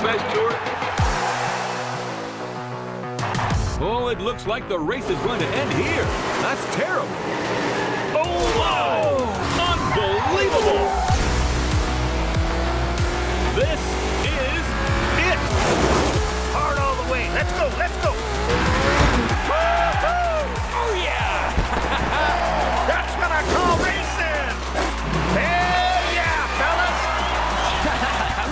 Motorfest Tour? Oh, it looks like the race is going to end here. That's terrible. Oh, wow! Unbelievable! This is it! Hard all the way. Let's go, let's go! Oh, yeah! That's what I call racing! Hell yeah, fellas!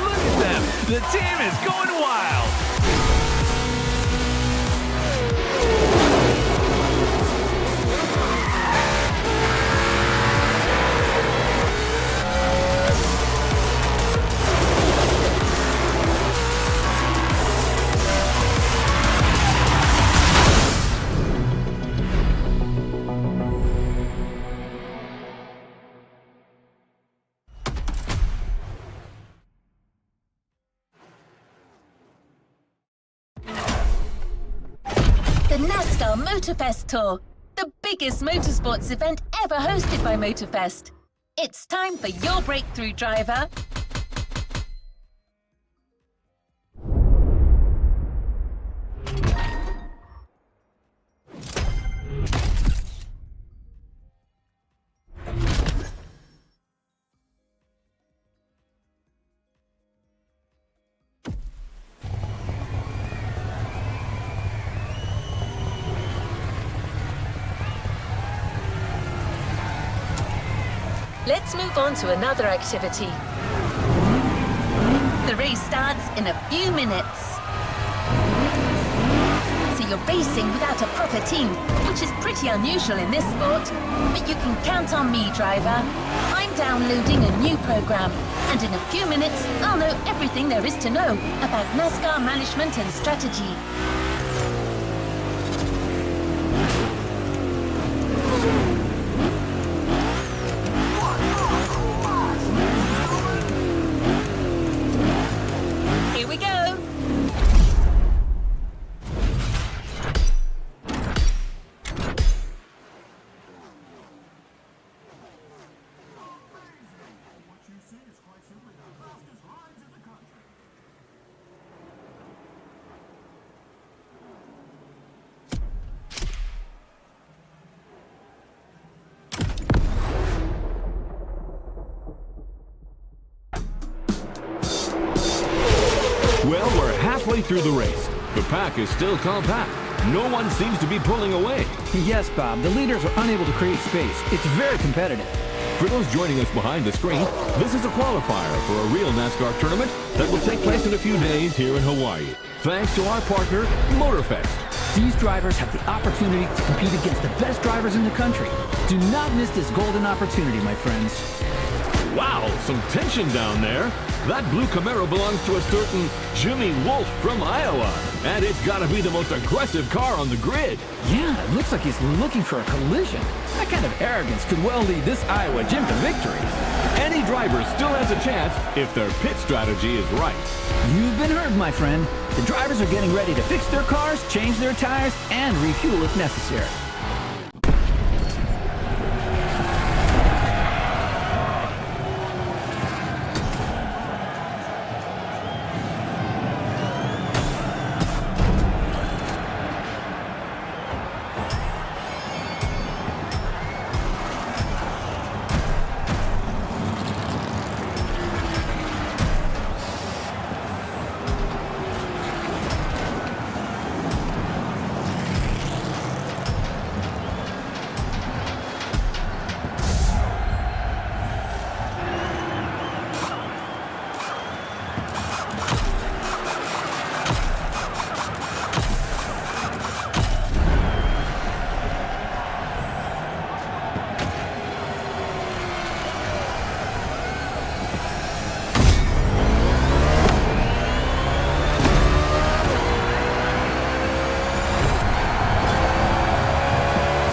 Look at them! The team is going wild! The NASCAR Motorfest Tour, the biggest motorsports event ever hosted by Motorfest. It's time for your breakthrough driver. Let's move on to another activity. The race starts in a few minutes. So you're racing without a proper team, which is pretty unusual in this sport. But you can count on me, driver. I'm downloading a new program, and in a few minutes, I'll know everything there is to know about NASCAR management and strategy. Here we go. Well, we're halfway through the race. The pack is still compact. No one seems to be pulling away. Yes, Bob. The leaders are unable to create space. It's very competitive. For those joining us behind the screen, this is a qualifier for a real NASCAR tournament that will take place in a few days here in Hawaii, thanks to our partner, Motorfest. These drivers have the opportunity to compete against the best drivers in the country. Do not miss this golden opportunity, my friends. Wow, some tension down there. That blue Camaro belongs to a certain Jimmy Wolf from Iowa, and it's got to be the most aggressive car on the grid. Yeah, it looks like he's looking for a collision. That kind of arrogance could well lead this Iowa Jim to victory. Any driver still has a chance if their pit strategy is right. You've been heard, my friend. The drivers are getting ready to fix their cars, change their tires, and refuel if necessary.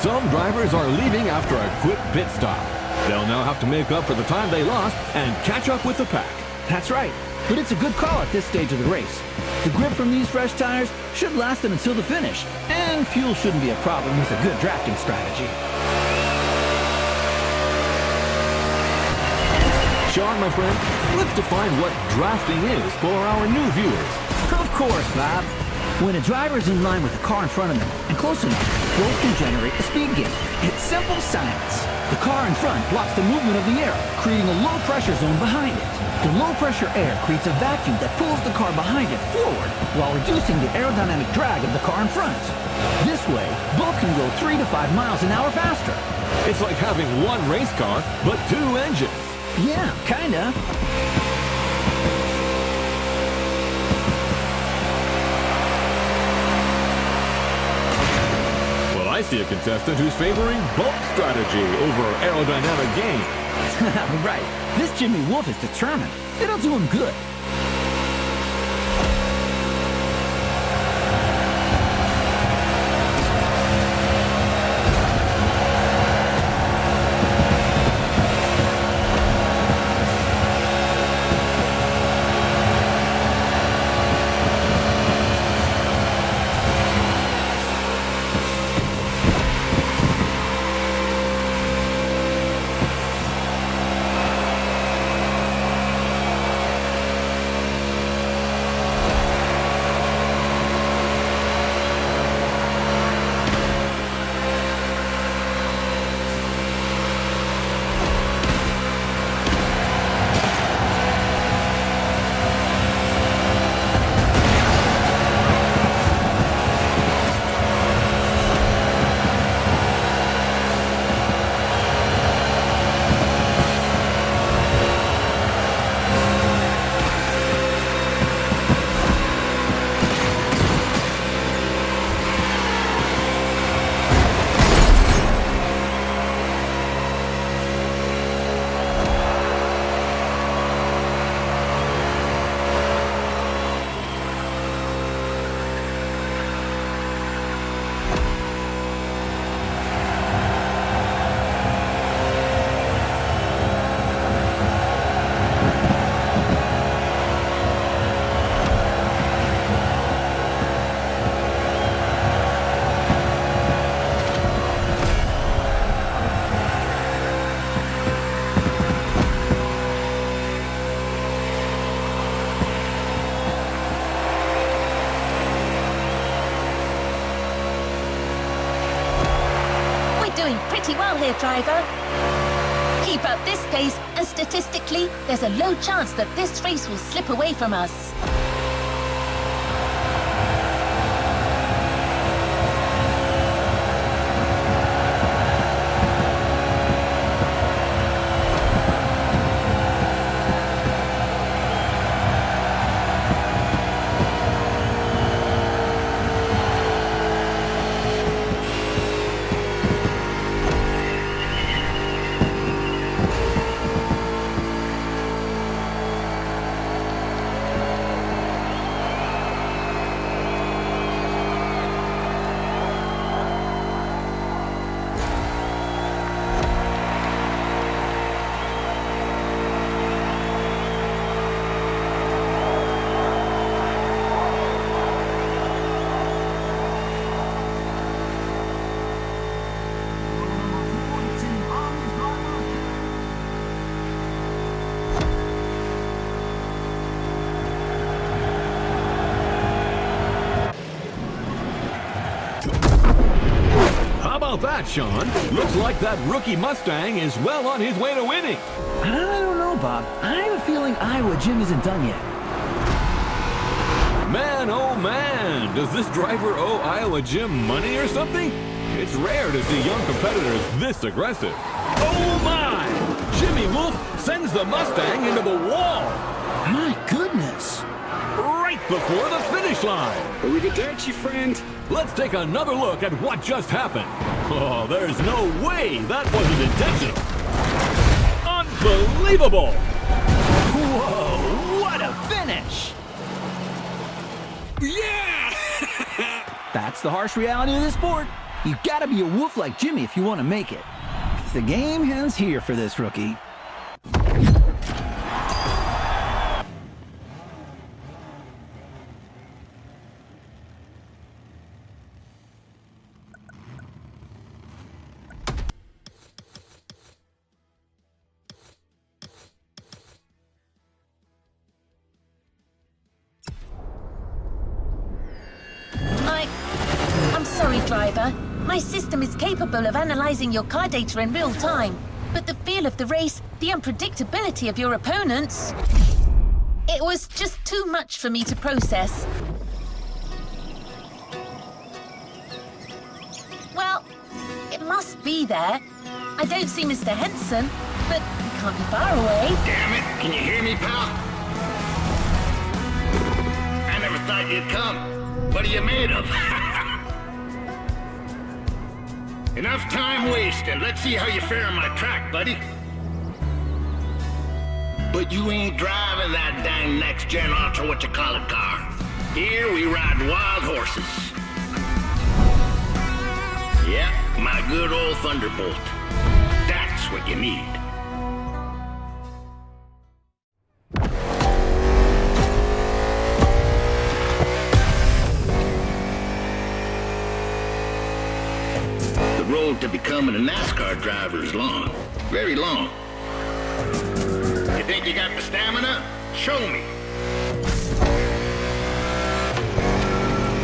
Some drivers are leaving after a quick pit stop. They'll now have to make up for the time they lost and catch up with the pack. That's right, but it's a good call at this stage of the race. The grip from these fresh tires should last them until the finish, and fuel shouldn't be a problem with a good drafting strategy. Sean, my friend, let's define what drafting is for our new viewers. Of course, Bob. When a driver is in line with the car in front of them and close enough, both can generate a speed gain. It's simple science. The car in front blocks the movement of the air, creating a low-pressure zone behind it. The low-pressure air creates a vacuum that pulls the car behind it forward while reducing the aerodynamic drag of the car in front. This way, both can go 3 to 5 miles an hour faster. It's like having one race car, but 2 engines. Yeah, kinda. Well, I see a contestant who's favoring bulk strategy over aerodynamic gain. Right. This Jimmy Wolf is determined. It'll do him good. Doing pretty well here, driver. Keep up this pace, and statistically, there's a low chance that this race will slip away from us. How about that, Sean? Looks like that rookie Mustang is well on his way to winning. I don't know, Bob. I have a feeling Iowa Jim isn't done yet. Man, oh man, does this driver owe Iowa Jim money or something? It's rare to see young competitors this aggressive. Oh my! Jimmy Wolf sends the Mustang into the wall. My goodness. Right before the finish line. Arrivederci, friend. Let's take another look at what just happened. Oh, there's no way that wasn't intentional. Unbelievable! Whoa, what a finish! Yeah! That's the harsh reality of the sport. You gotta be a wolf like Jimmy if you want to make it. The game ends here for this rookie. driver. My system is capable of analyzing your car data in real time. But the feel of the race, the unpredictability of your opponents... It was just too much for me to process. Well, it must be there. I don't see Mr. Henson, but he can't be far away. Damn it, can you hear me, pal? I never thought you'd come. What are you made of? Enough time wasted. Let's see how you fare on my track, buddy. But you ain't driving that dang next-gen ultra-what-you-call-it car. Here we ride wild horses. Yep, my good old Thunderbolt. That's what you need. The road to becoming a NASCAR driver is long. Very long. You think you got the stamina? Show me.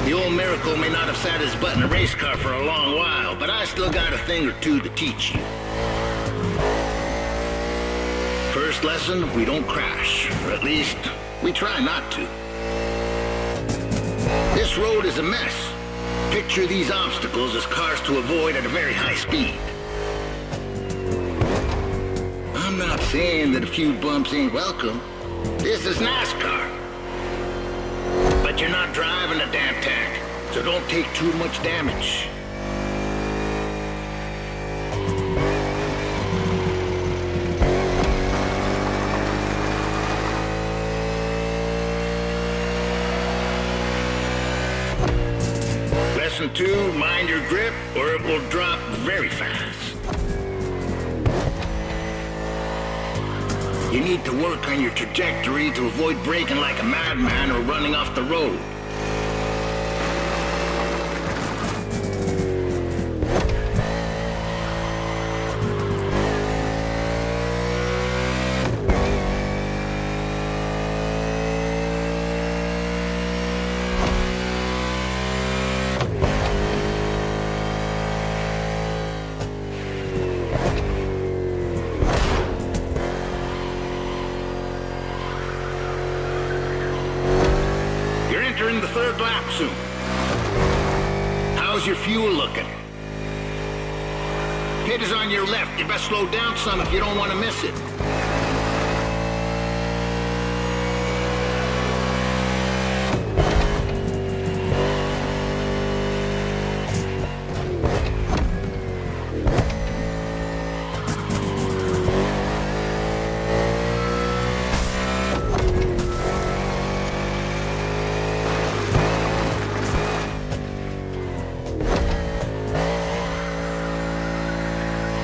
The old miracle may not have sat his butt in a race car for a long while, but I still got a thing or two to teach you. First lesson, we don't crash. Or at least, we try not to. This road is a mess. Picture these obstacles as cars to avoid at a very high speed. I'm not saying that a few bumps ain't welcome. This is NASCAR. But you're not driving a damn tank, so don't take too much damage. Lesson 2, mind your grip or it will drop very fast. You need to work on your trajectory to avoid braking like a madman or running off the road. Entering the third lap soon. How's your fuel looking? Pit is on your left. You best slow down some if you don't want to miss it.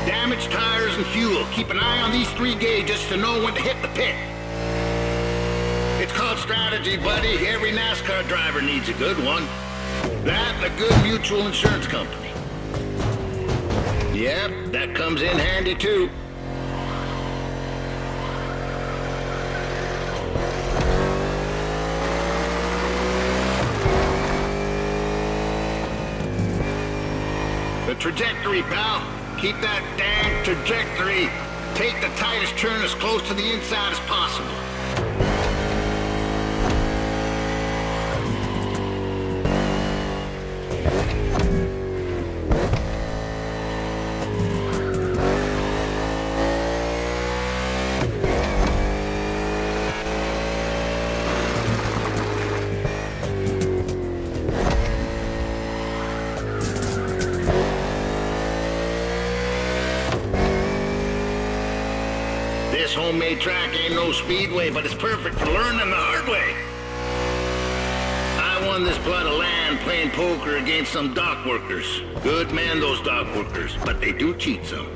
Damaged tires and fuel. Keep an eye on these 3 gauges to know when to hit the pit. It's called strategy, buddy. Every NASCAR driver needs a good one. That and a good mutual insurance company. Yep, that comes in handy too. The trajectory, pal. Keep that dang trajectory. Take the tightest turn as close to the inside as possible. This homemade track ain't no speedway, but it's perfect for learning the hard way. I won this plot of land playing poker against some dock workers. Good men, those dock workers, but they do cheat some.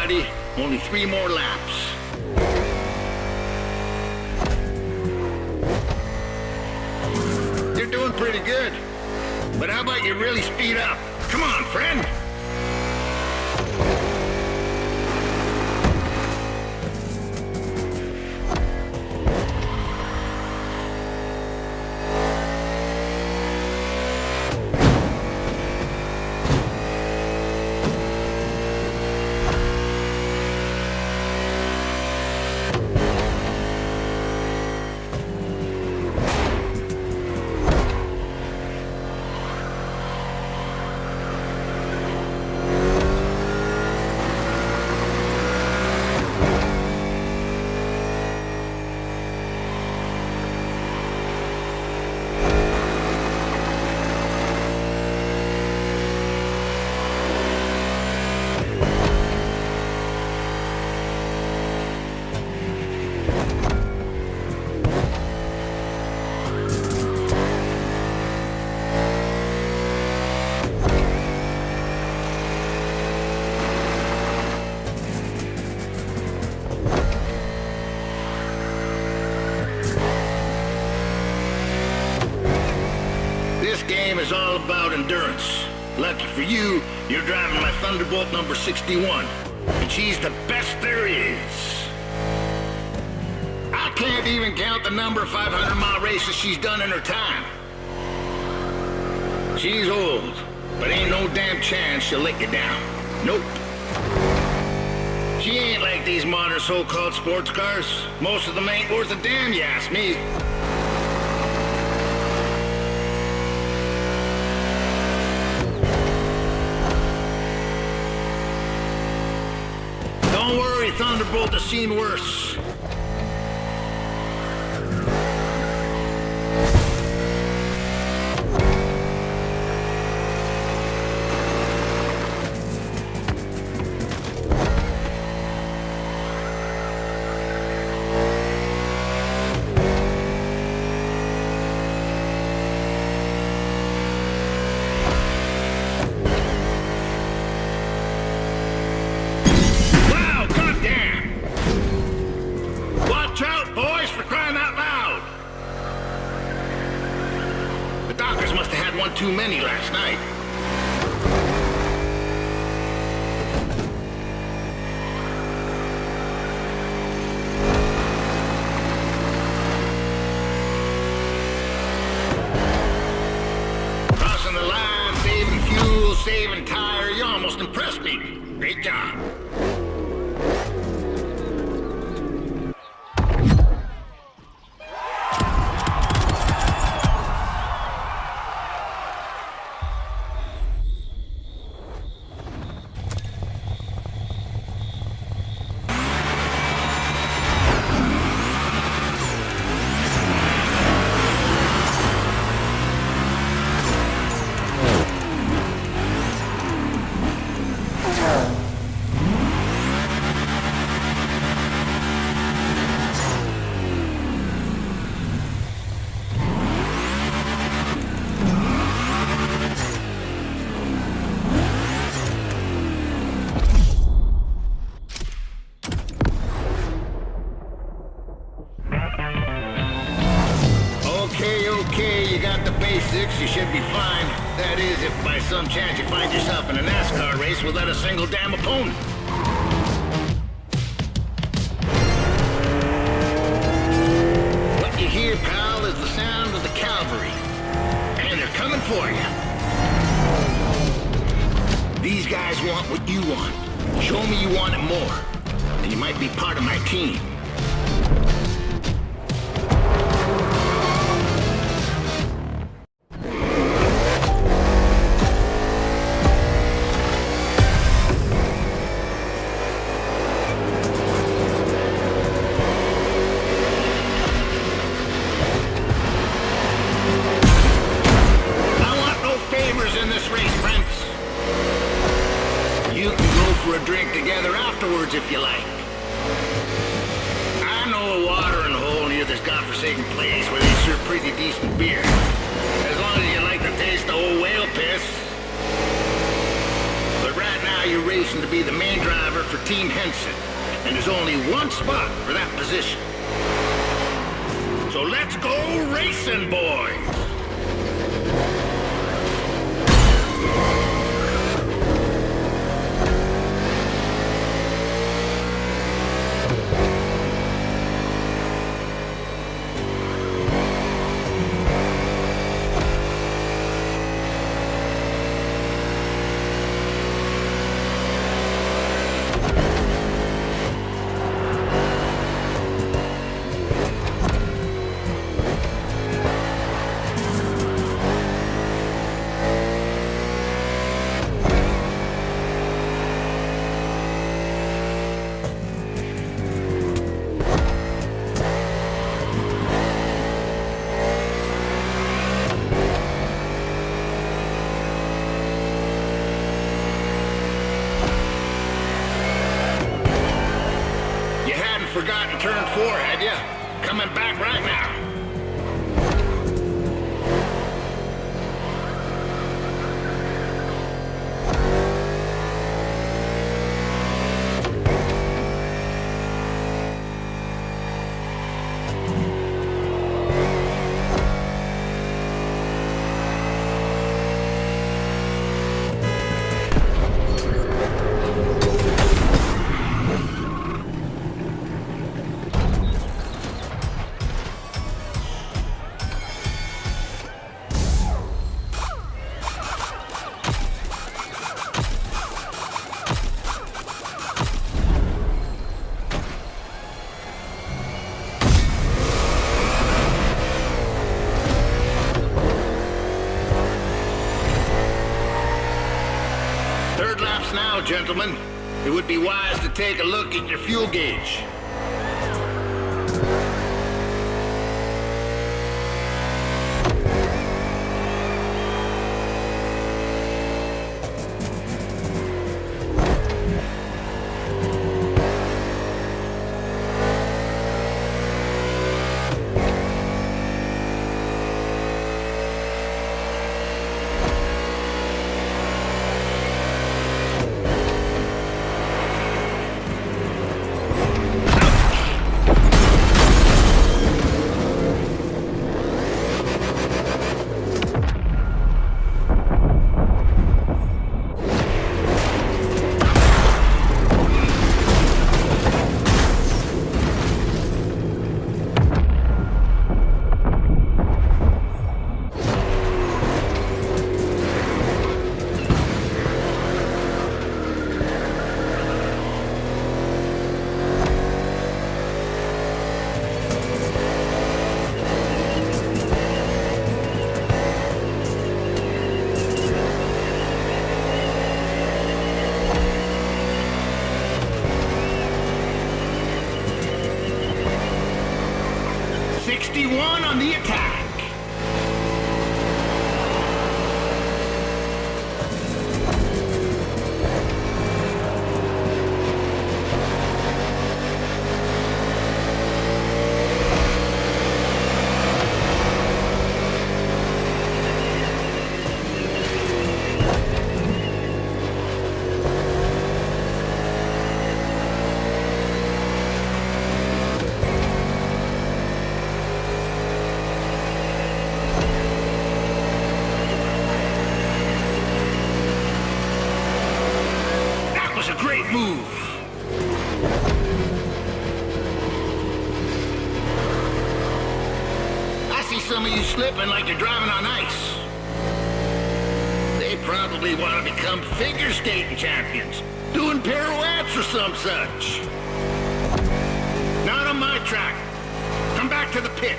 buddy. Only 3 more laps. You're doing pretty good. But how about you really speed up? Come on, friend. Is all about endurance. Lucky for you, you're driving my Thunderbolt number 61, and she's the best there is. I can't even count the number of 500-mile races she's done in her time. She's old, but ain't no damn chance she'll let you down. Nope. She ain't like these modern so-called sports cars. Most of them ain't worth a damn, you ask me. Don't worry, Thunderbolt has seen worse. Too many last night. Crossing the line, saving fuel, saving tire. You almost impressed me. Great job. Okay, you got the basics, you should be fine. That is, if by some chance you find yourself in a NASCAR race without a single damn opponent. What you hear, pal, is the sound of the cavalry. And they're coming for you. These guys want what you want. Show me you want it more, and you might be part of my team. If you like. I know a watering hole near this godforsaken place where they serve pretty decent beer. As long as you like the taste of old whale piss. But right now you're racing to be the main driver for Team Henson, and there's only one spot for that position. So let's go racing, boys! Forgotten turn 4, had ya? Coming back right now. Third laps now, gentlemen. It would be wise to take a look at your fuel gauge. On the attack. Great move. I see some of you slipping like you're driving on ice. They probably want to become figure skating champions, doing pirouettes or some such. Not on my track. Come back to the pit.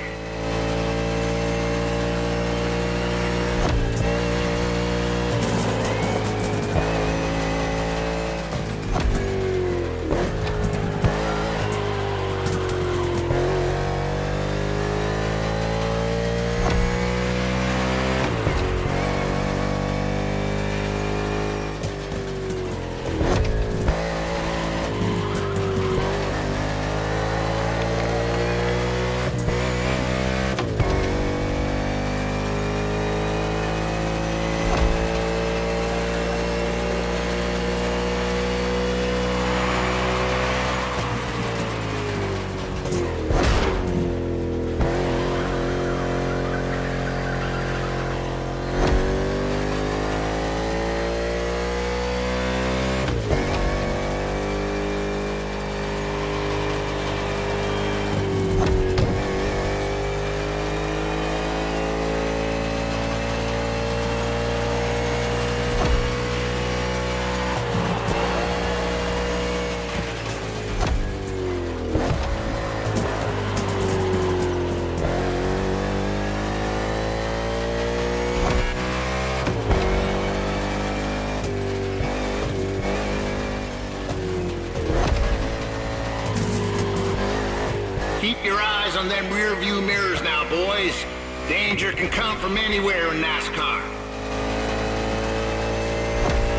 Keep your eyes on them rear view mirrors now, boys. Danger can come from anywhere in NASCAR.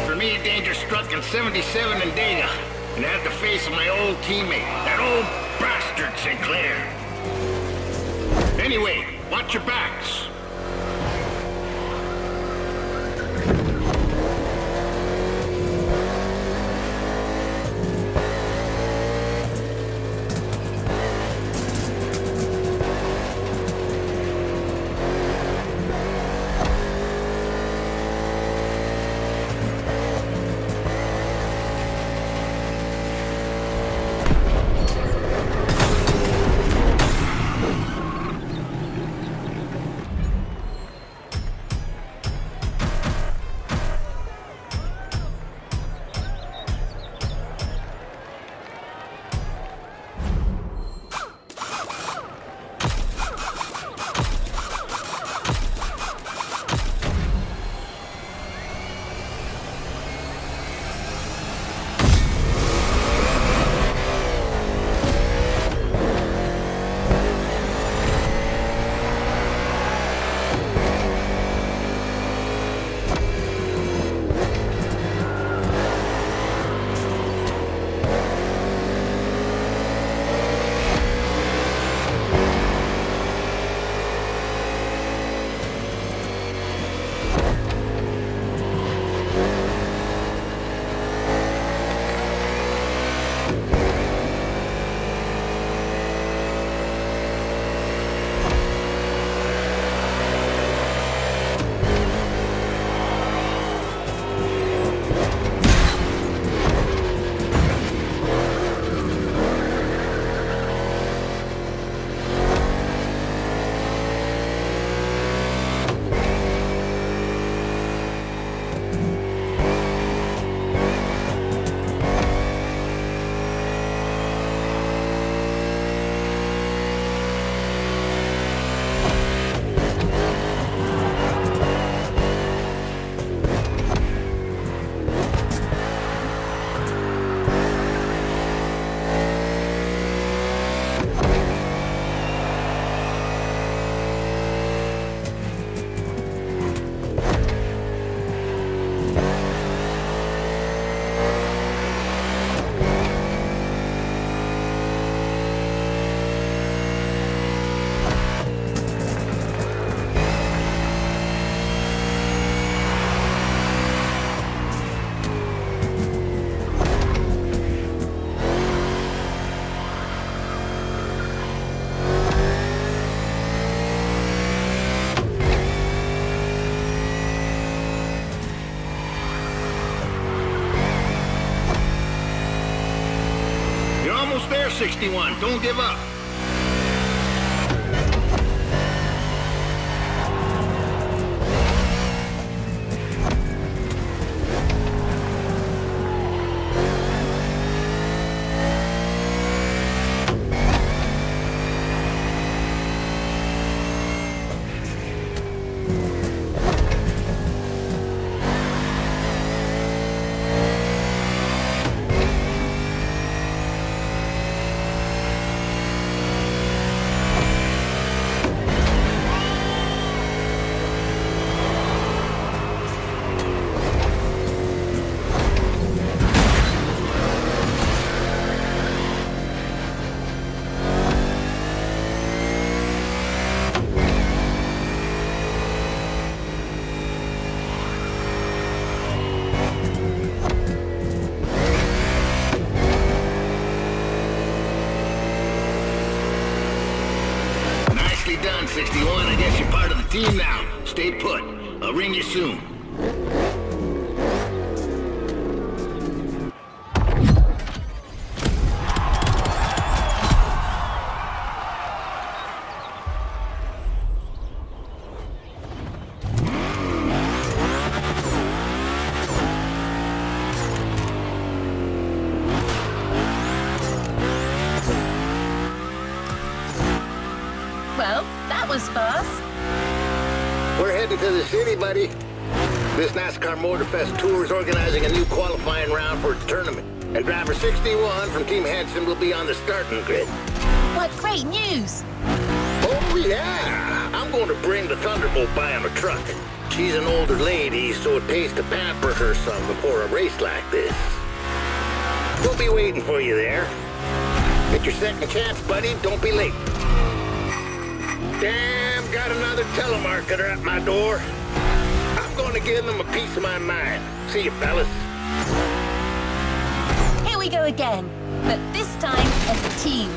For me, danger struck in '77 in Dega, and I had to face my old teammate, that old bastard Sinclair. Anyway, watch your backs. There, 61. Don't give up. Done, 61. I guess you're part of the team now. Stay put. I'll ring you soon. Well, that was fast. We're heading to the city, buddy. This NASCAR Motorfest Tour is organizing a new qualifying round for its tournament. And driver 61 from Team Henson will be on the starting grid. What great news! Oh, yeah. I'm going to bring the Thunderbolt by on a truck. She's an older lady, so it pays to pamper her some before a race like this. We'll be waiting for you there. Get your second chance, buddy. Don't be late. Damn, got another telemarketer at my door. I'm going to give them a piece of my mind. See you, fellas. Here we go again, but this time as a team.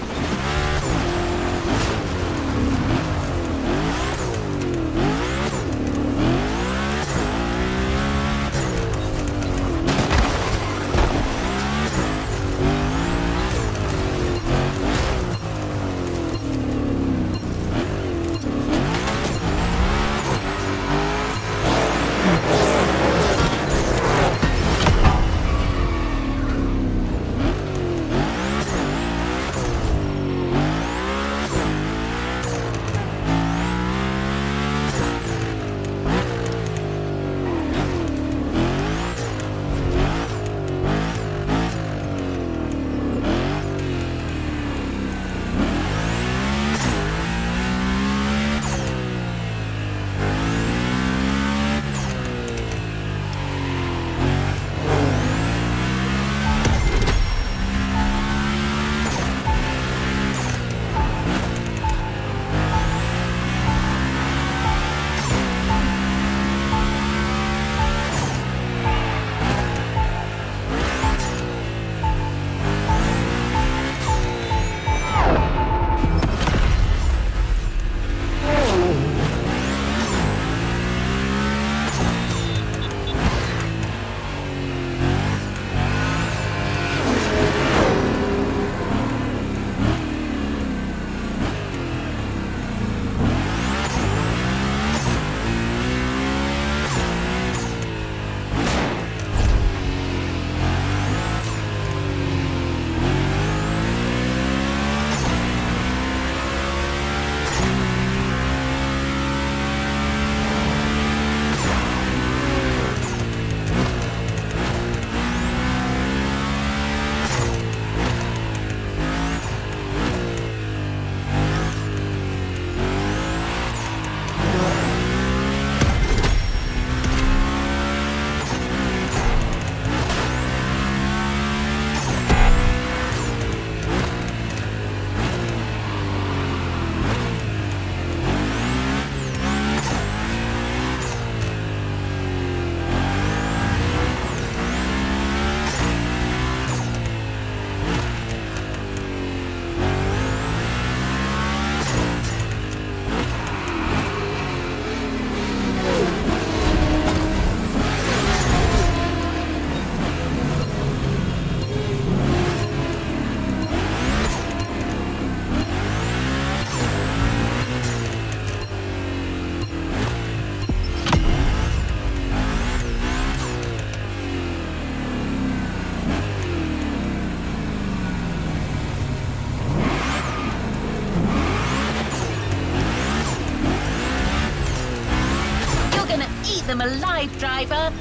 Them alive, driver.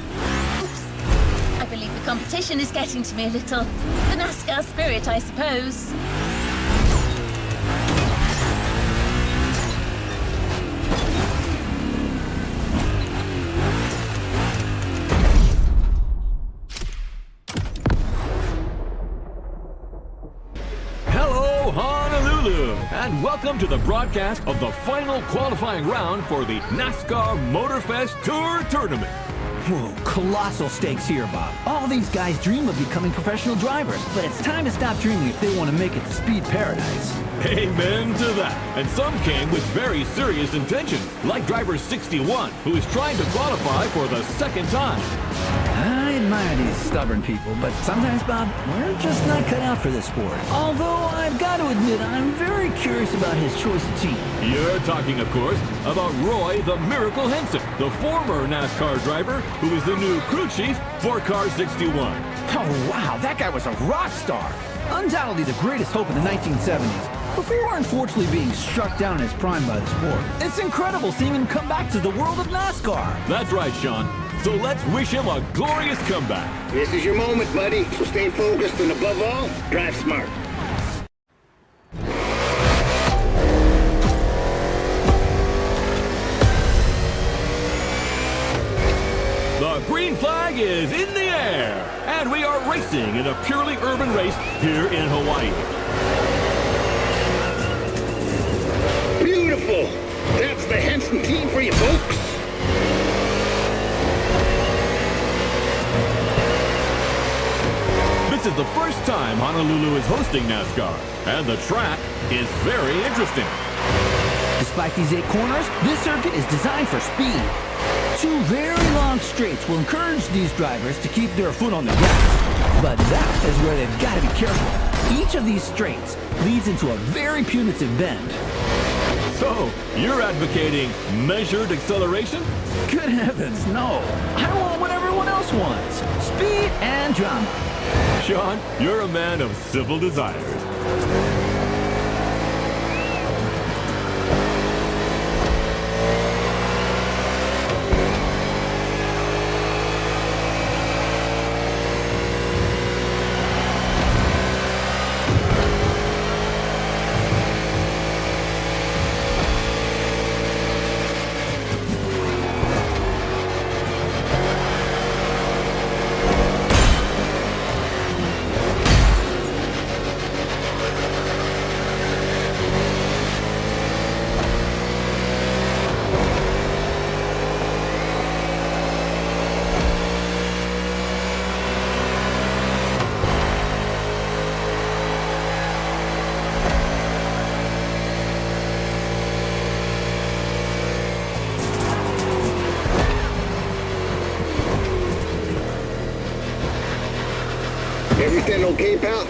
Oops. I believe the competition is getting to me a little. The NASCAR spirit, I suppose. Hello, Honolulu, and welcome to the broadcast of the final qualifying round for the NASCAR Motorfest Tour Tournament. Whoa, colossal stakes here, Bob. All these guys dream of becoming professional drivers, but it's time to stop dreaming if they want to make it to Speed Paradise. Amen to that. And some came with very serious intentions, like driver 61, who is trying to qualify for the second time. I admire these stubborn people, but sometimes, Bob, we're just not cut out for this sport. Although I've got to admit, I'm very curious about his choice of team. You're talking, of course, about Roy the Miracle Henson, the former NASCAR driver who is the new crew chief for Car 61. Oh, wow, that guy was a rock star. Undoubtedly the greatest hope in the 1970s, before unfortunately being struck down in his prime by the sport. It's incredible seeing him come back to the world of NASCAR. That's right, Sean. So let's wish him a glorious comeback. This is your moment, buddy. So stay focused and above all, drive smart. racing in a purely urban race here in Hawaii. Beautiful. That's the Henson team for you folks. This is the first time Honolulu is hosting NASCAR, and the track is very interesting. Despite these 8 corners, this circuit is designed for speed. 2 very long straights will encourage these drivers to keep their foot on the gas. But that is where they've got to be careful. Each of these straights leads into a very punitive bend. So, you're advocating measured acceleration? Good heavens, no. I want what everyone else wants. Speed and drama. Sean, you're a man of simple desires. Everything okay, pal?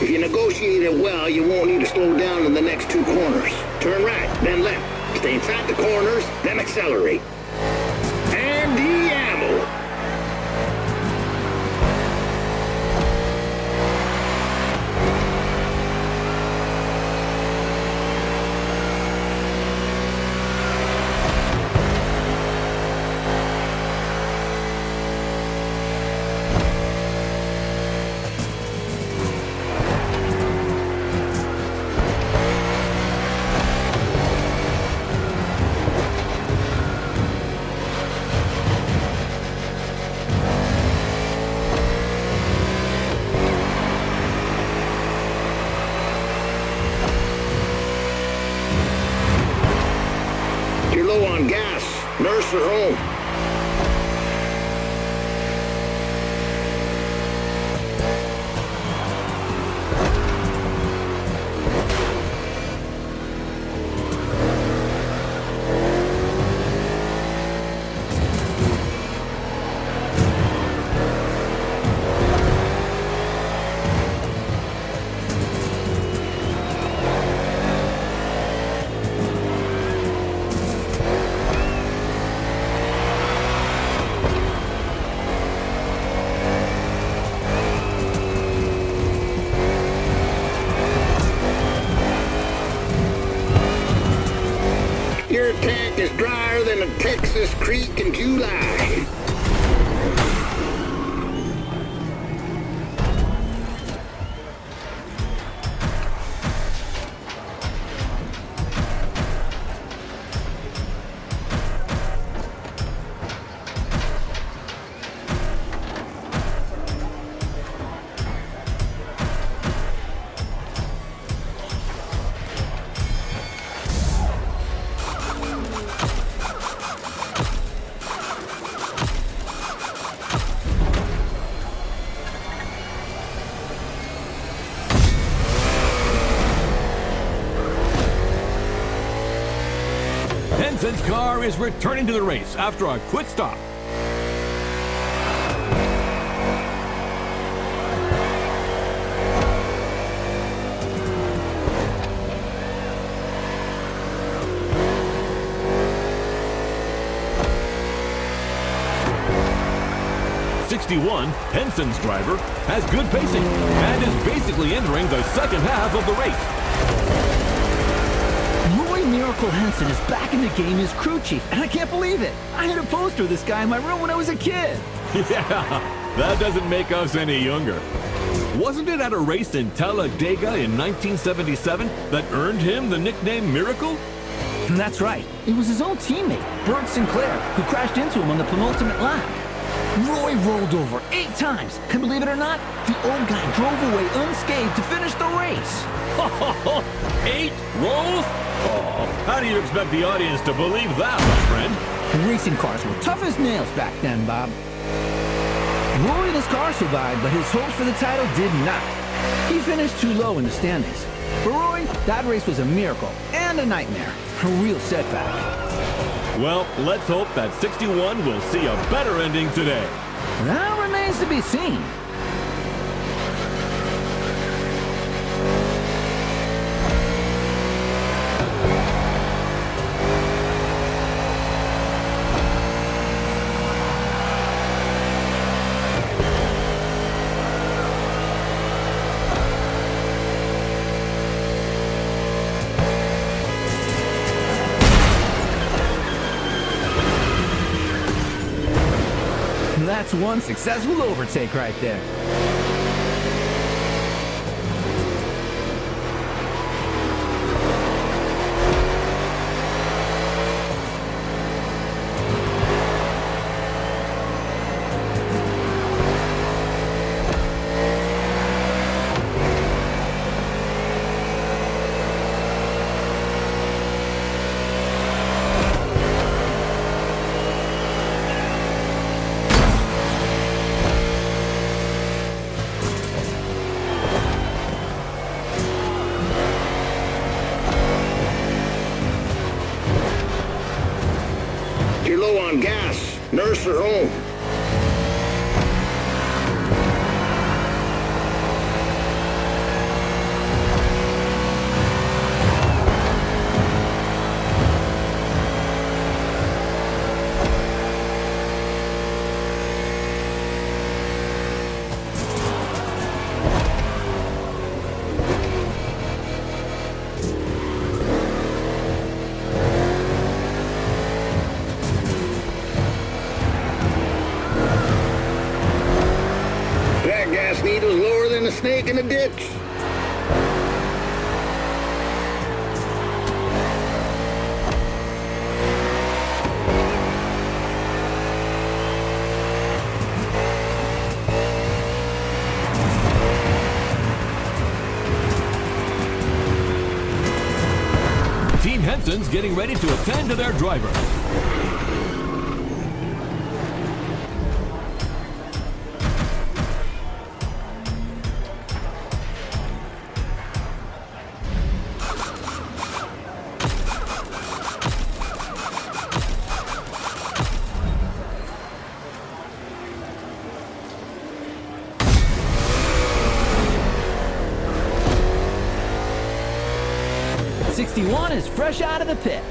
If you negotiate it well, you won't need to slow down in the next 2 corners. Turn right, then left. Stay inside the corners, then accelerate. And de-ammo. You're low on gas. Nurse her home. Your tank is drier than a Texas creek in July. Henson's car is returning to the race after a quick stop. '61, Henson's driver, has good pacing and is basically entering the second half of the race. Miracle Henson is back in the game as crew chief, and I can't believe it. I had a poster of this guy in my room when I was a kid. Yeah, that doesn't make us any younger. Wasn't it at a race in Talladega in 1977 that earned him the nickname Miracle? That's right. It was his own teammate, Bert Sinclair, who crashed into him on the penultimate lap. Roy rolled over 8 times, and believe it or not, the old guy drove away unscathed to finish the race. 8 rolls? Oh, how do you expect the audience to believe that, my friend? Racing cars were tough as nails back then, Bob. Roy and his car survived, but his hopes for the title did not. He finished too low in the standings. For Roy, that race was a miracle and a nightmare. A real setback. Well, let's hope that 61 will see a better ending today. That remains to be seen. That's one successful overtake right there. You're low on gas. Nurse her home. That gas needle's lower than a snake in a ditch. Team Henson's getting ready to attend to their driver. '61 is fresh out of the pit.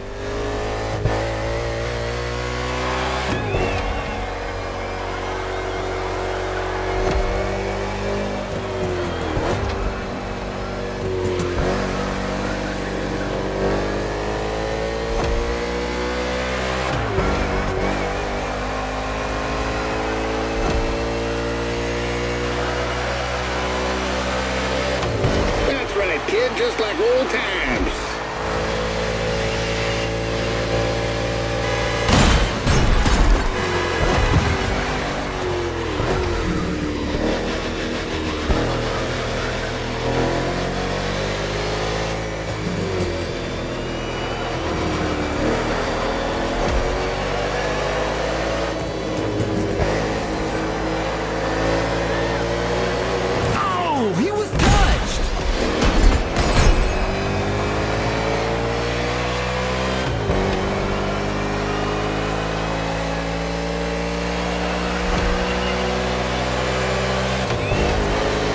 That's right, kid, just like old times. Oh, he was touched!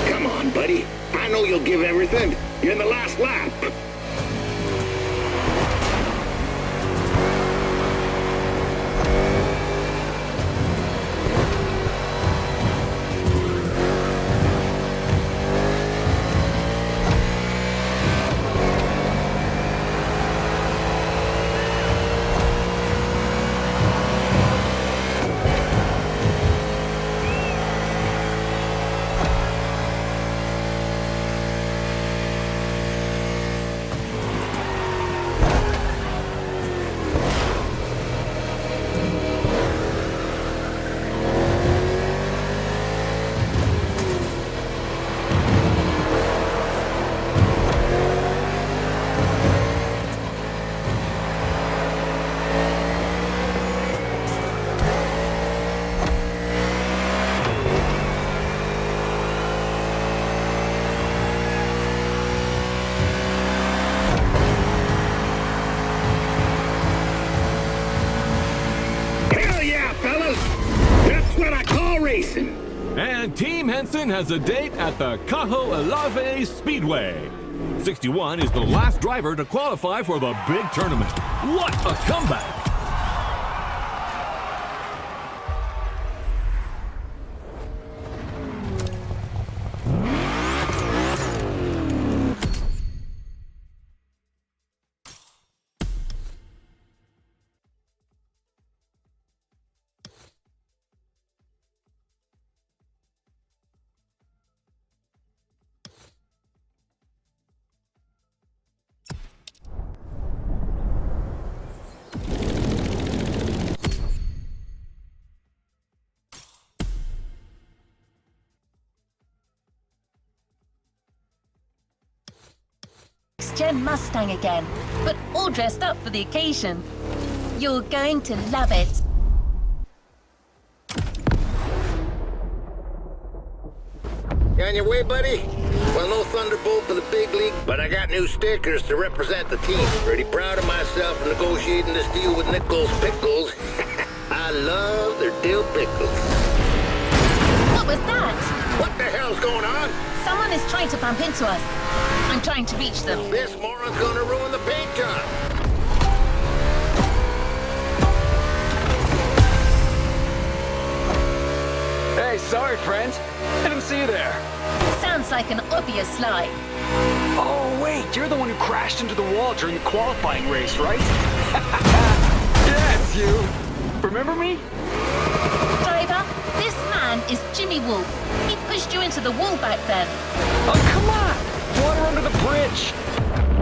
Come on, buddy. I know you'll give everything. You're in the last lap. And Team Henson has a date at the Kaho'olawe Speedway. 61 is the last driver to qualify for the big tournament. What a comeback! Gen Mustang again, but all dressed up for the occasion. You're going to love it. You on your way, buddy? Well, no Thunderbolt for the big league, but I got new stickers to represent the team. Pretty proud of myself for negotiating this deal with Nichols Pickles. I love their dill pickles. What was that? What the hell's going on? Someone is trying to bump into us. I'm trying to reach them. This moron's gonna ruin the paint job. Hey, sorry, friend. I didn't see you there. Sounds like an obvious lie. Oh, wait, you're the one who crashed into the wall during the qualifying race, right? Yeah, it's you. Remember me? Driver, this man is Jimmy Wolf. He pushed you into the wall back then. Oh, come on! Water under the bridge.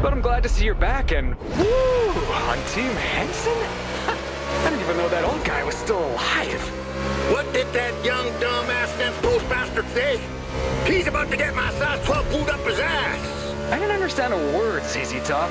But I'm glad to see you're back and... Woo! On Team Henson? I didn't even know that old guy was still alive. What did that young dumbass fence post bastard say? He's about to get my size 12 pulled up his ass. I didn't understand a word, ZZ Top.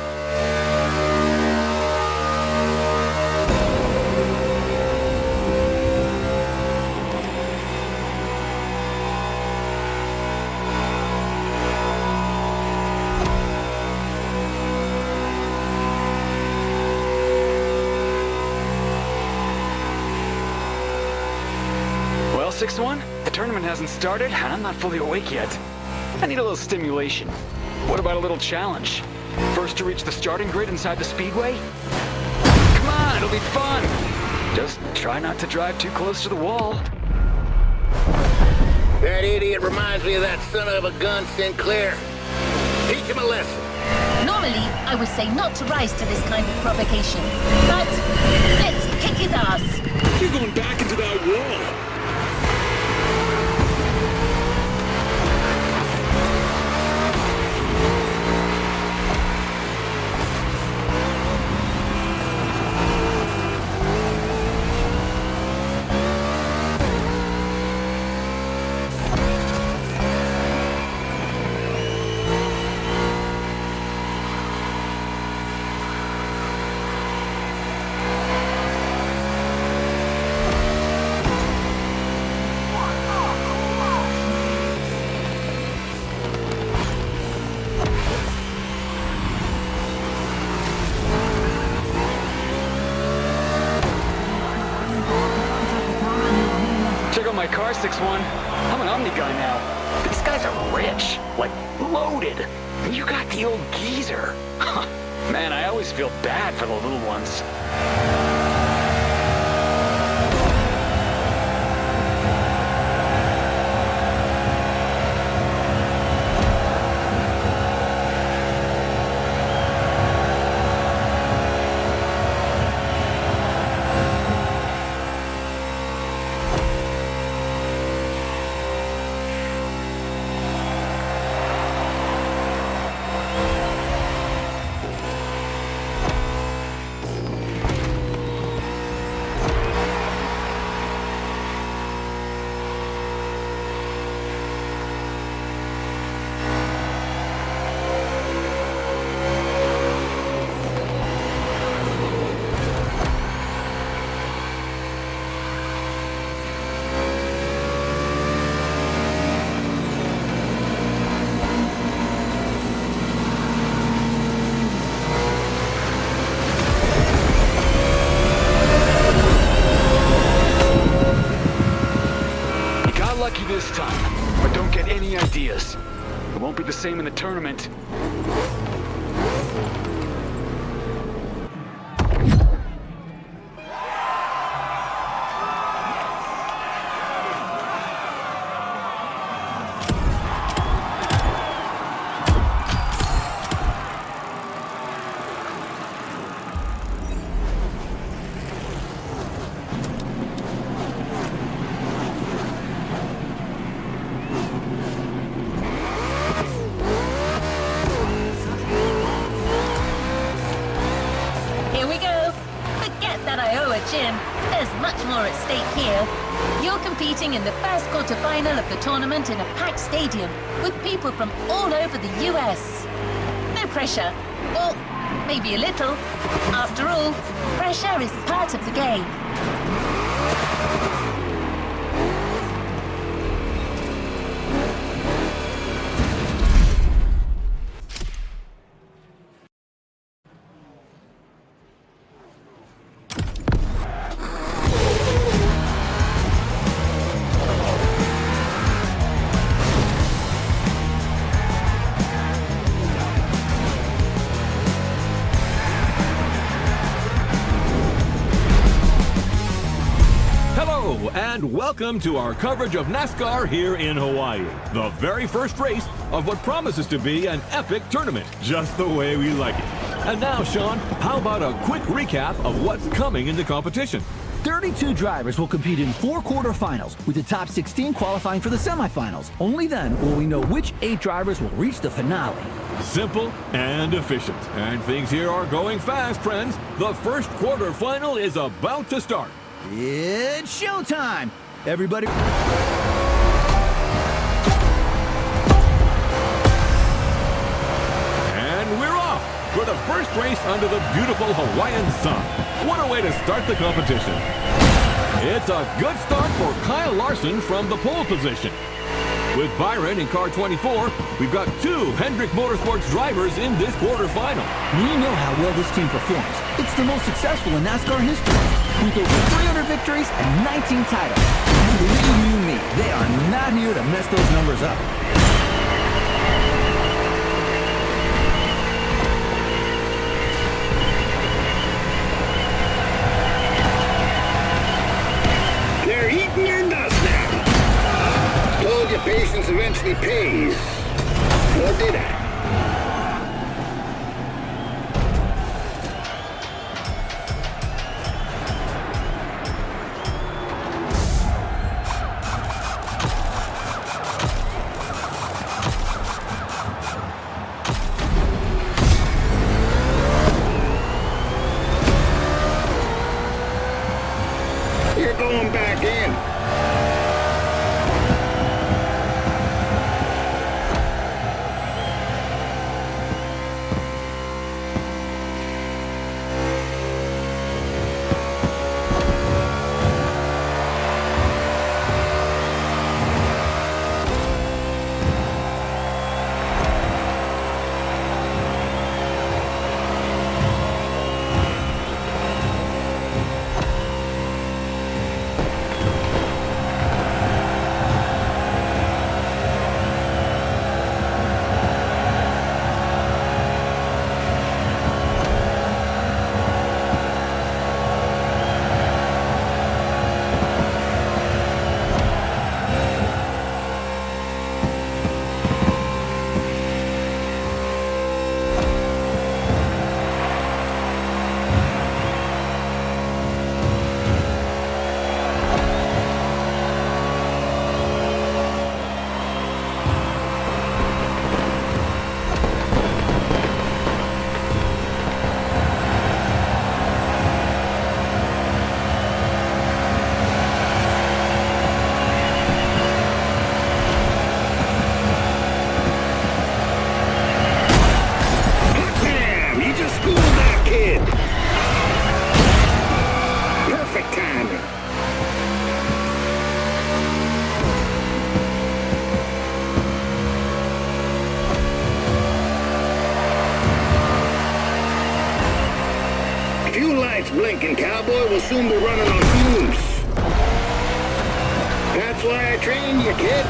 Well, 6-1, the tournament hasn't started, and I'm not fully awake yet. I need a little stimulation. What about a little challenge? First to reach the starting grid inside the speedway? Come on, it'll be fun! Just try not to drive too close to the wall. That idiot reminds me of that son of a gun Sinclair. Teach him a lesson. Normally, I would say not to rise to this kind of provocation. But let's kick his ass. You're going back into that wall. Check out my car, 6-1. I'm an Omni guy now. These guys are rich, like loaded. You got the old geezer. Man, I always feel bad for the little ones. It won't be the same in the tournament. Here we go. Forget that I owe a gym. There's much more at stake here. You're competing in the first quarterfinal of the tournament in a packed stadium with people from all over the US. No pressure. Or maybe a little. After all, pressure is part of the game. Hello, and welcome to our coverage of NASCAR here in Hawaii. The very first race of what promises to be an epic tournament, just the way we like it. And now, Sean, how about a quick recap of what's coming in the competition? 32 drivers will compete in 4 quarterfinals, with the top 16 qualifying for the semifinals. Only then will we know which 8 drivers will reach the finale. Simple and efficient. And things here are going fast, friends. The first quarterfinal is about to start. It's showtime! Everybody... And we're off for the first race under the beautiful Hawaiian sun. What a way to start the competition. It's a good start for Kyle Larson from the pole position. With Byron in car 24, we've got 2 Hendrick Motorsports drivers in this quarterfinal. We know how well this team performs. It's the most successful in NASCAR history, with over 300 victories and 19 titles. And believe you me, they are not here to mess those numbers up. They're eating your nuts now. Told you patience eventually pays. Or did I? You're going back in. Blinking cowboy will soon be running on fumes. That's why I trained you, kid.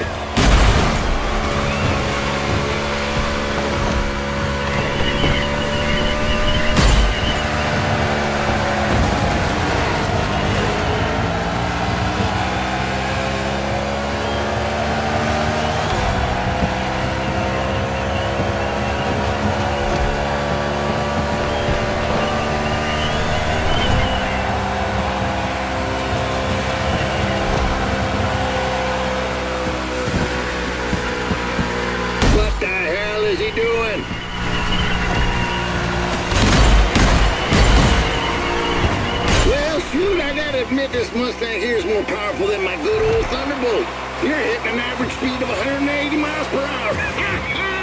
This Mustang here is more powerful than my good old Thunderbolt. You're hitting an average speed of 180 miles per hour.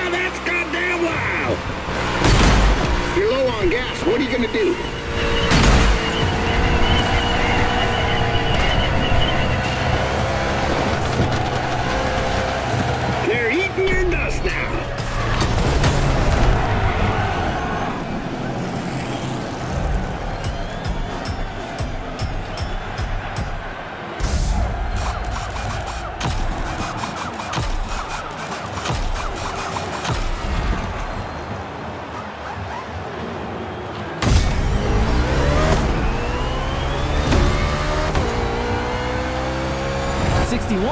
That's goddamn wild. You're low on gas. What are you gonna do? They're eating your dust now.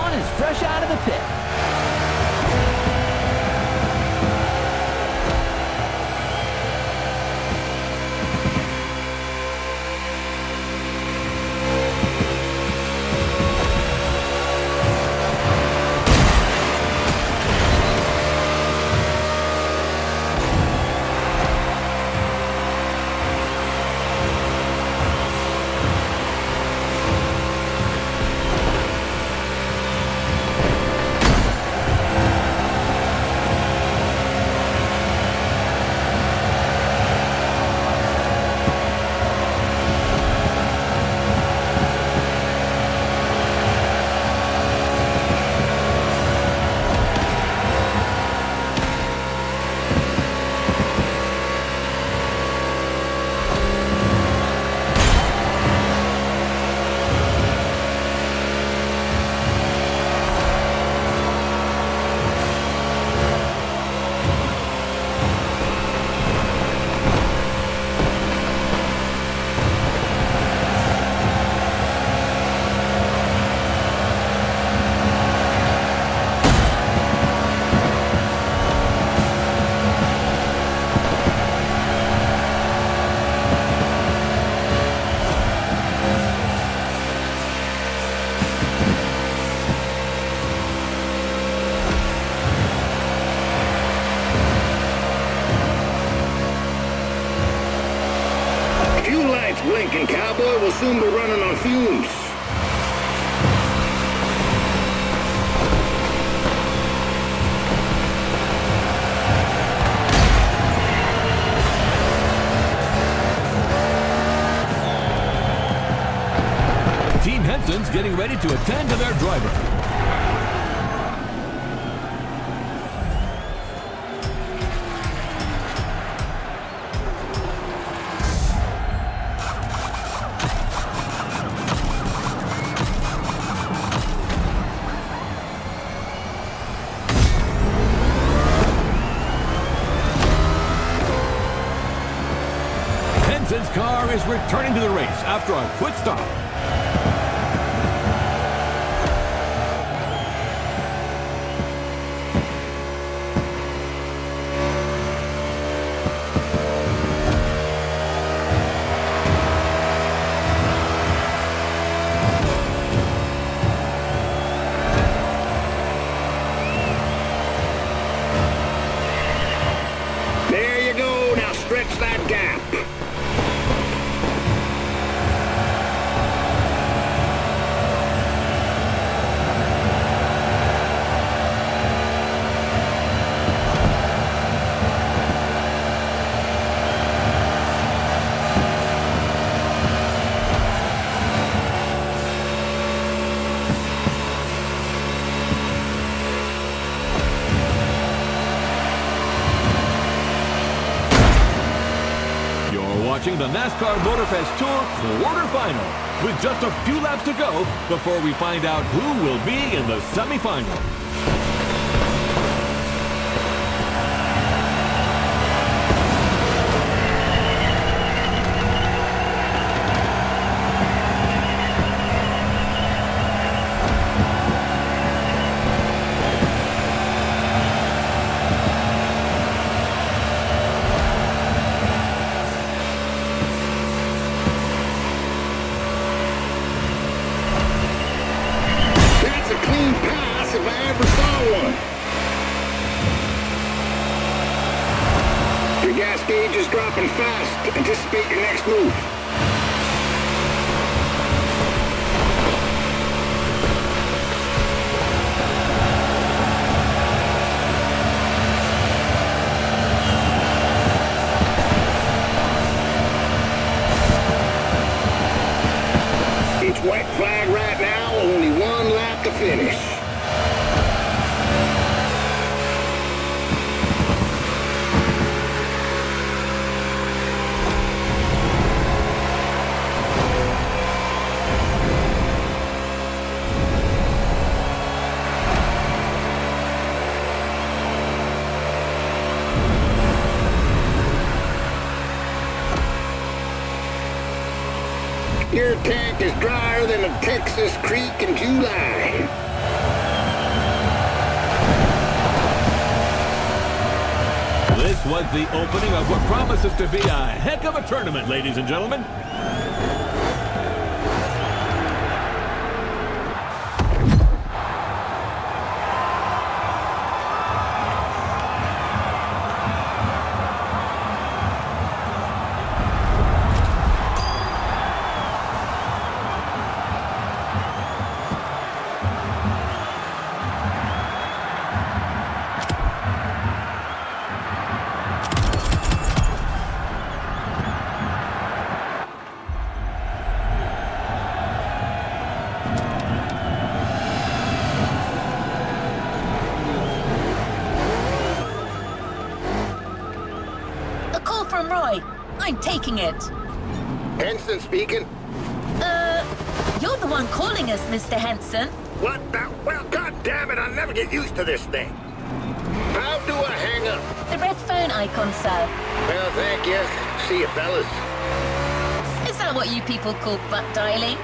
Is fresh out of the pit. Blinking cowboy will soon be running on fumes. Team Henson's getting ready to attend to their driver. Henson's car is returning to the race after a quick stop. There you go. Now stretch that gap. Watching the NASCAR Motorfest Tour quarterfinal with just a few laps to go before we find out who will be in the semifinal. Gas gauge is dropping fast. Anticipate your next move. Your tank is drier than a Texas creek in July. This was the opening of what promises to be a heck of a tournament, ladies and gentlemen. A call from Roy. I'm taking it. Henson speaking. You're the one calling us, Mr. Henson. What the? Well, god damn it, I'll never get used to this thing. How do I hang up? The red phone icon, sir. Well, thank you. See you, fellas. Is that what you people call butt dialing?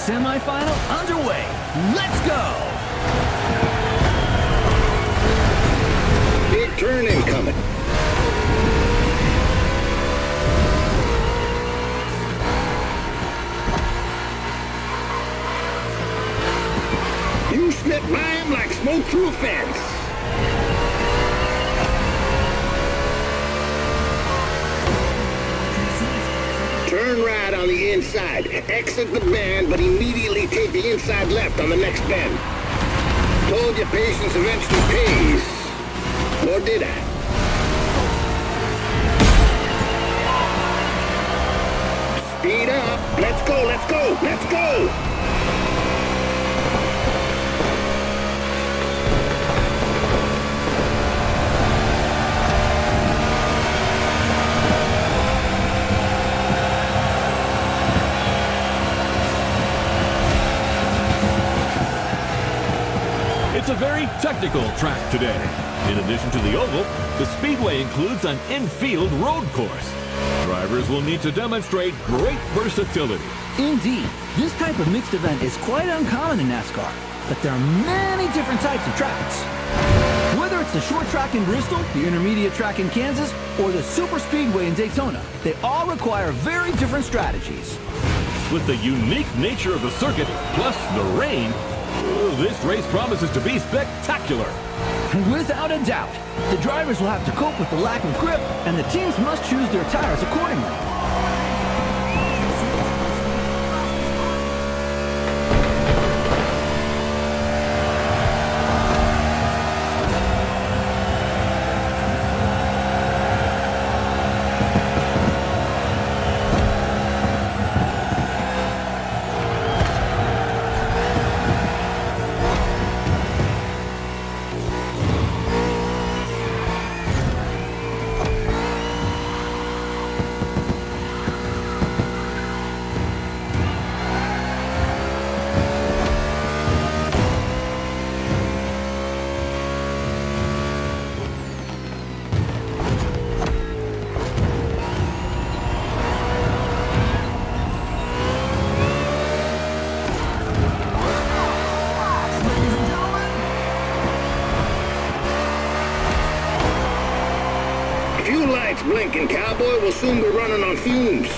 Semi-final underway. Let's go! Big turn incoming. You slipped by him like smoke through a fence. Turn right on the inside. Exit the bend, but immediately take the inside left on the next bend. Told you patience eventually pays. Or did I? Speed up. Let's go, let's go, let's go! It's a very technical track today. In addition to the oval, the speedway includes an infield road course. Drivers will need to demonstrate great versatility. Indeed, this type of mixed event is quite uncommon in NASCAR, but there are many different types of tracks. Whether it's the short track in Bristol, the intermediate track in Kansas, or the super speedway in Daytona, they all require very different strategies. With the unique nature of the circuit, plus the rain, this race promises to be spectacular. Without a doubt, the drivers will have to cope with the lack of grip, and the teams must choose their tires accordingly. Lights blinking, cowboy. We'll soon be running on fumes.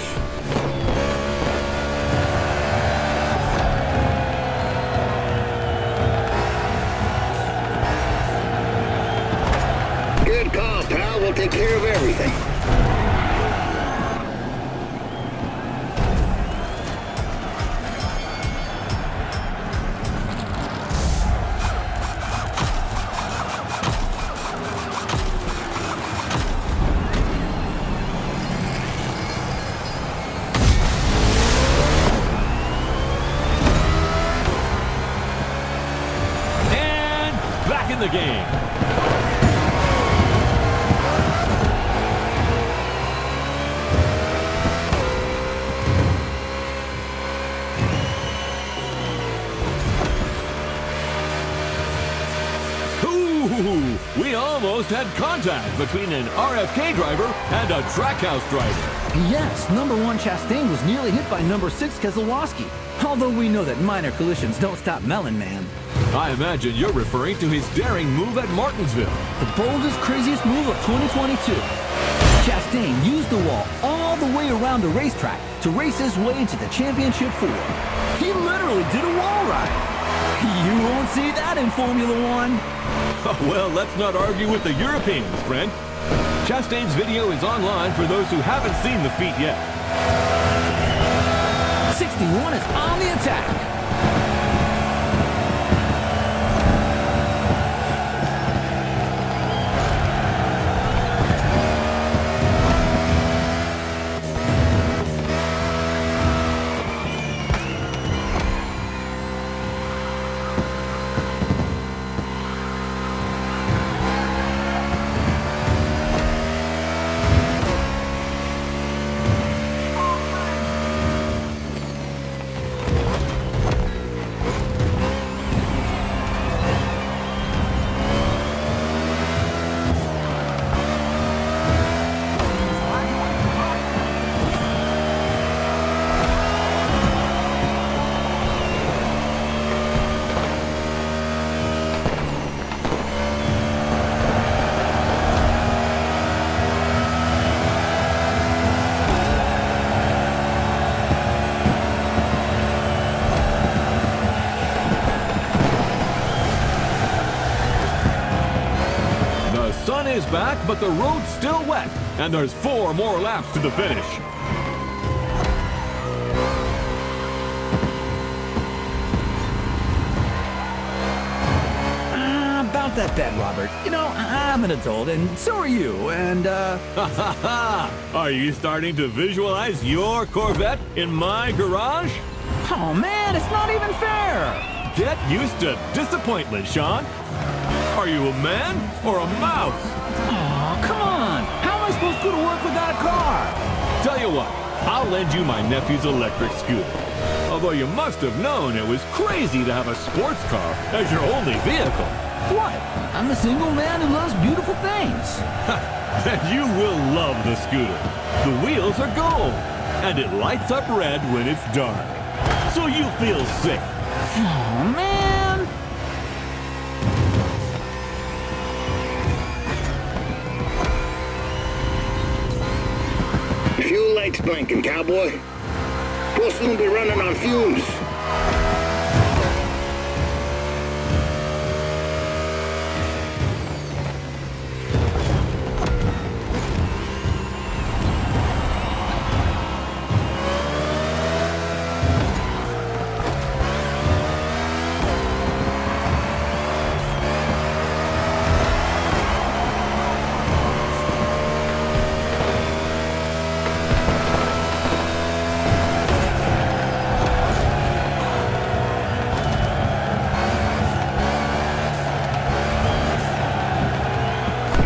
the game. Ooh, we almost had contact between an RFK driver and a Trackhouse driver. Yes, number 1 Chastain was nearly hit by number 6 Keselowski. Although we know that minor collisions don't stop Melon Man. I imagine you're referring to his daring move at Martinsville. The boldest, craziest move of 2022. Chastain used the wall all the way around the racetrack to race his way into the championship 4. He literally did a wall ride. You won't see that in Formula One. Well, let's not argue with the Europeans, friend. Chastain's video is online for those who haven't seen the feat yet. 61 is on the attack. Sun is back, but the road's still wet, and there's 4 more laps to the finish. About that bet, Robert. You know, I'm an adult, and so are you, and, Ha ha ha! Are you starting to visualize your Corvette in my garage? Oh man, it's not even fair! Get used to disappointment, Sean. Are you a man or a mouse? Oh, come on! How am I supposed to go to work without a car? Tell you what, I'll lend you my nephew's electric scooter. Although you must have known it was crazy to have a sports car as your only vehicle. What? I'm a single man who loves beautiful things. Then you will love the scooter. The wheels are gold, and it lights up red when it's dark. So you feel safe. Oh, man! Fuel lights blinking, cowboy. We'll soon be running on fumes.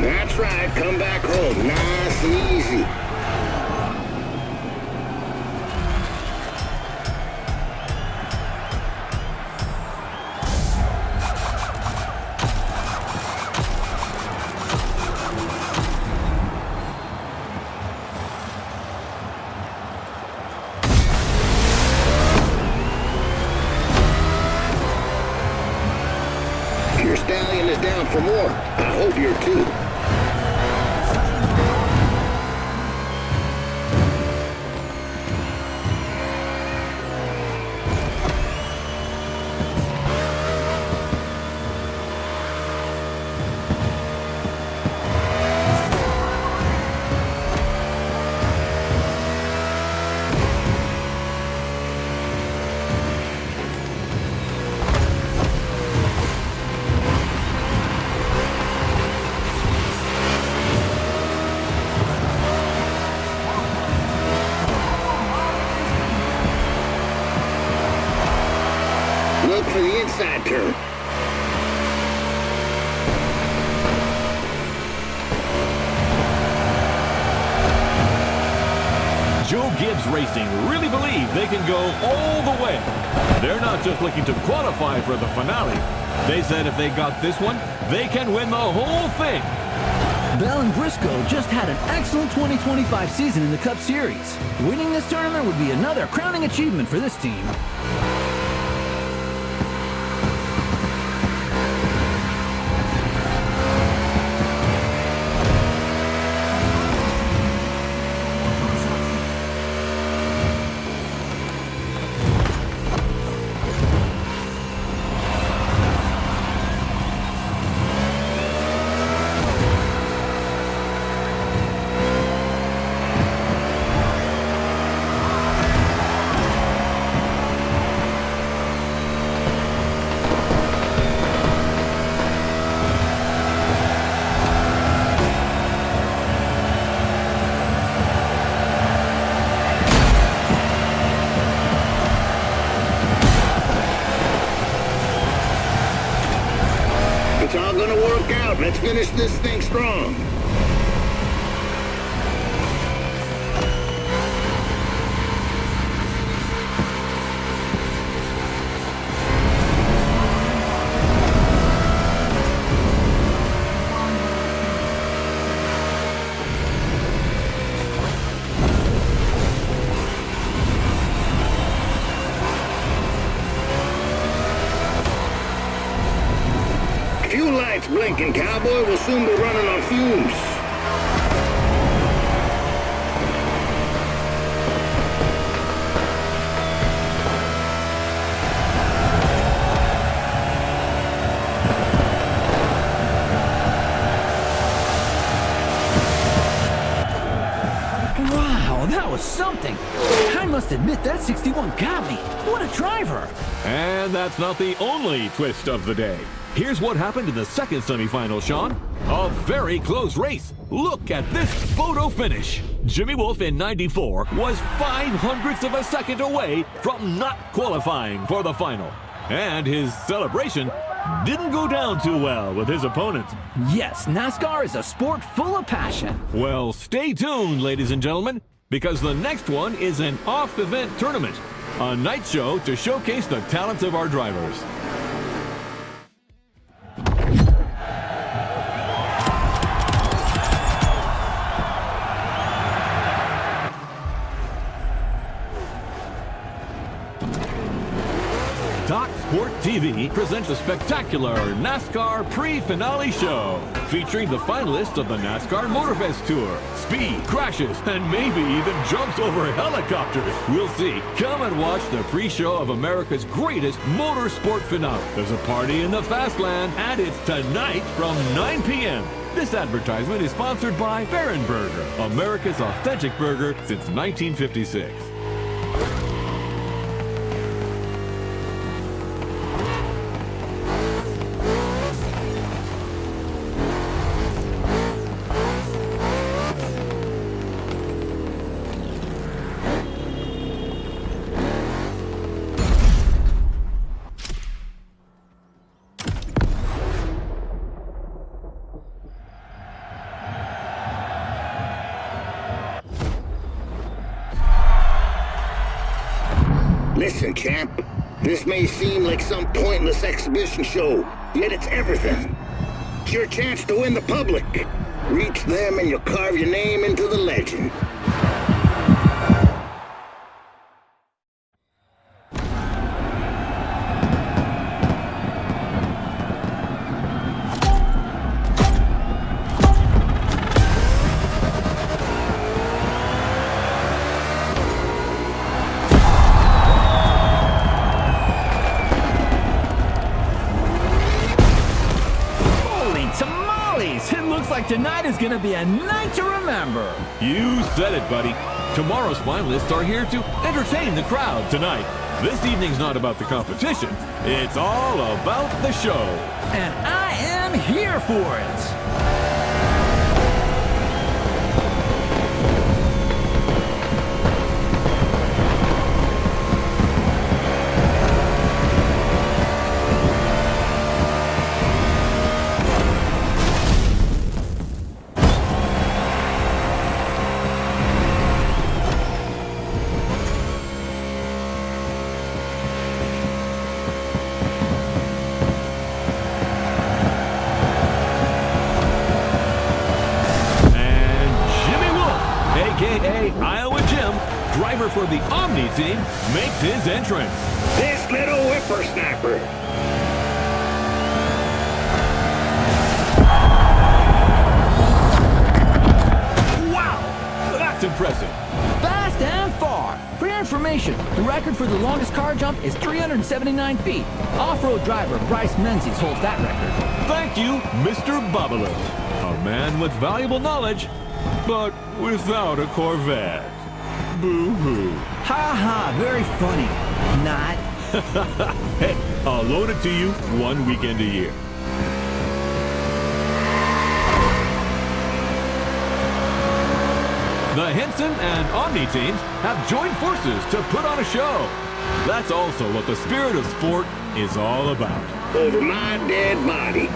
That's right, come back home nice and easy. Your stallion is down for more. I hope you're too. Look for the inside turn. Joe Gibbs Racing really believe they can go all the way. They're not just looking to qualify for the finale. They said if they got this one, they can win the whole thing. Bell and Briscoe just had an excellent 2025 season in the Cup Series. Winning this tournament would be another crowning achievement for this team. It's all gonna work out. Let's finish this thing strong. Fuel lights blinking, cowboy. We'll soon be running on fumes. Wow, that was something. I must admit that 61 got me. What a driver. And that's not the only twist of the day. Here's what happened in the second semifinal, Sean. A very close race. Look at this photo finish. Jimmy Wolf in 94 was 0.05 of a second away from not qualifying for the final. And his celebration didn't go down too well with his opponent. Yes, NASCAR is a sport full of passion. Well, stay tuned, ladies and gentlemen, because the next one is an off-event tournament, a night show to showcase the talents of our drivers. Talk Sport TV presents a spectacular NASCAR pre-finale show featuring the finalists of the NASCAR Motorfest Tour. Speed, crashes, and maybe even jumps over helicopters. We'll see. Come and watch the pre-show of America's greatest motorsport finale. There's a party in the Fastland, and it's tonight from 9 p.m. This advertisement is sponsored by Baron Burger, America's authentic burger since 1956. Listen, champ. This may seem like some pointless exhibition show, yet it's everything. It's your chance to win the public. Reach them and you'll carve your name into the legend. Tonight is gonna be a night to remember. You said it, buddy. Tomorrow's finalists are here to entertain the crowd tonight. This evening's not about the competition. It's all about the show. And I am here for it. for the Omni team makes his entrance. This little whippersnapper. Wow, that's impressive. Fast and far. For your information, the record for the longest car jump is 379 feet. Off-road driver Bryce Menzies holds that record. Thank you, Mr. Babalu. A man with valuable knowledge, but without a Corvette. Boo-hoo. Ha ha, very funny. Not. Hey, I'll loan it to you one weekend a year. The Henson and Omni teams have joined forces to put on a show. That's also what the spirit of sport is all about. Over my dead body.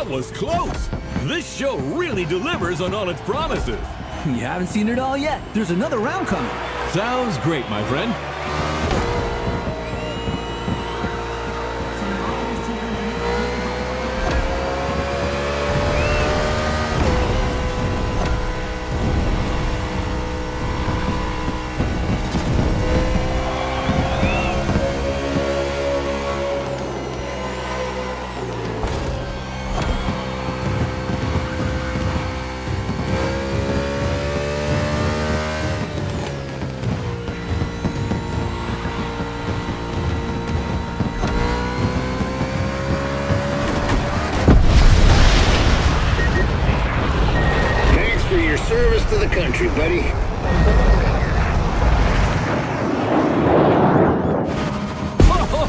Was close. This show really delivers on all its promises. You haven't seen it all yet. There's another round coming. Sounds great, my friend. Service to the country, buddy.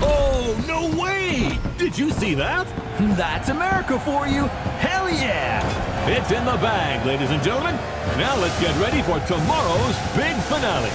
Oh, no way! Did you see that? That's America for you. Hell yeah! It's in the bag, ladies and gentlemen. Now let's get ready for tomorrow's big finale.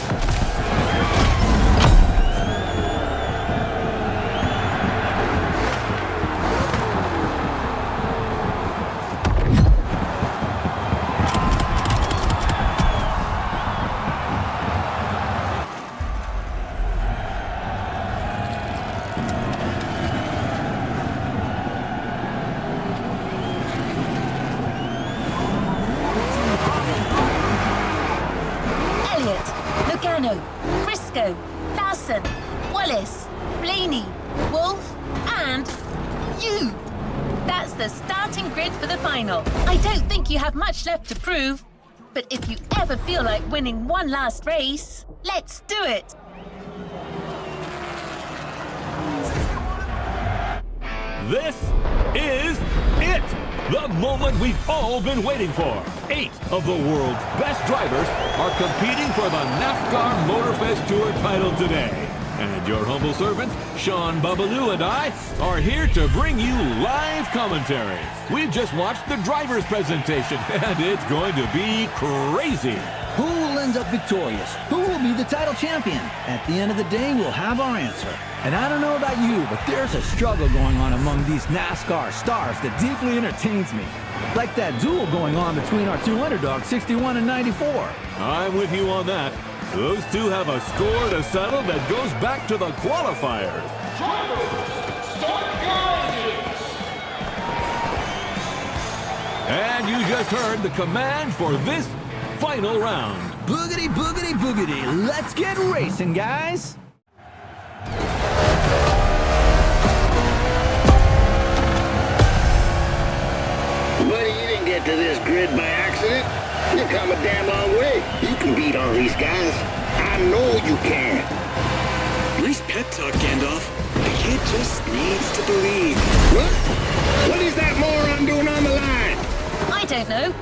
Briscoe, Larson, Wallace, Blaney, Wolf, and you. That's the starting grid for the final. I don't think you have much left to prove, but if you ever feel like winning one last race, let's do it. This is it! The moment we've all been waiting for. 8 of the world's best drivers are competing for the NASCAR Motorfest Tour title today. And your humble servants, Sean Babalu and I, are here to bring you live commentary. We've just watched the driver's presentation, and it's going to be crazy. Who will end up victorious? Who will be the title champion? At the end of the day, we'll have our answer. And I don't know about you, but there's a struggle going on among these NASCAR stars that deeply entertains me. Like that duel going on between our two underdogs, 61 and 94. I'm with you on that. Those two have a score to settle that goes back to the qualifiers. And you just heard the command for this final round. Boogity, boogity, boogity. Let's get racing, guys. Buddy, you didn't get to this grid by accident. You've come a damn long way. You can beat all these guys. I know you can. Nice pep talk, Gandalf. The kid just needs to believe. What? What is that moron doing on the line? I don't know.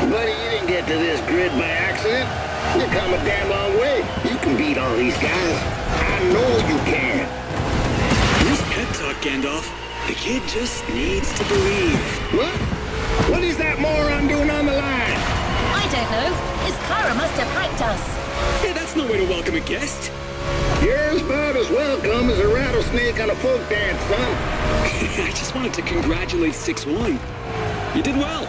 Buddy, you didn't get to this grid by accident. You've come a damn long way. You can beat all these guys. I know you can. Nice pep talk, Gandalf. The kid just needs to believe. What? What is that moron doing on the line? I don't know. His Kara must have hacked us. Hey, that's no way to welcome a guest. You're about as welcome as a rattlesnake on a folk dance, son. I just wanted to congratulate 6-1. You did well.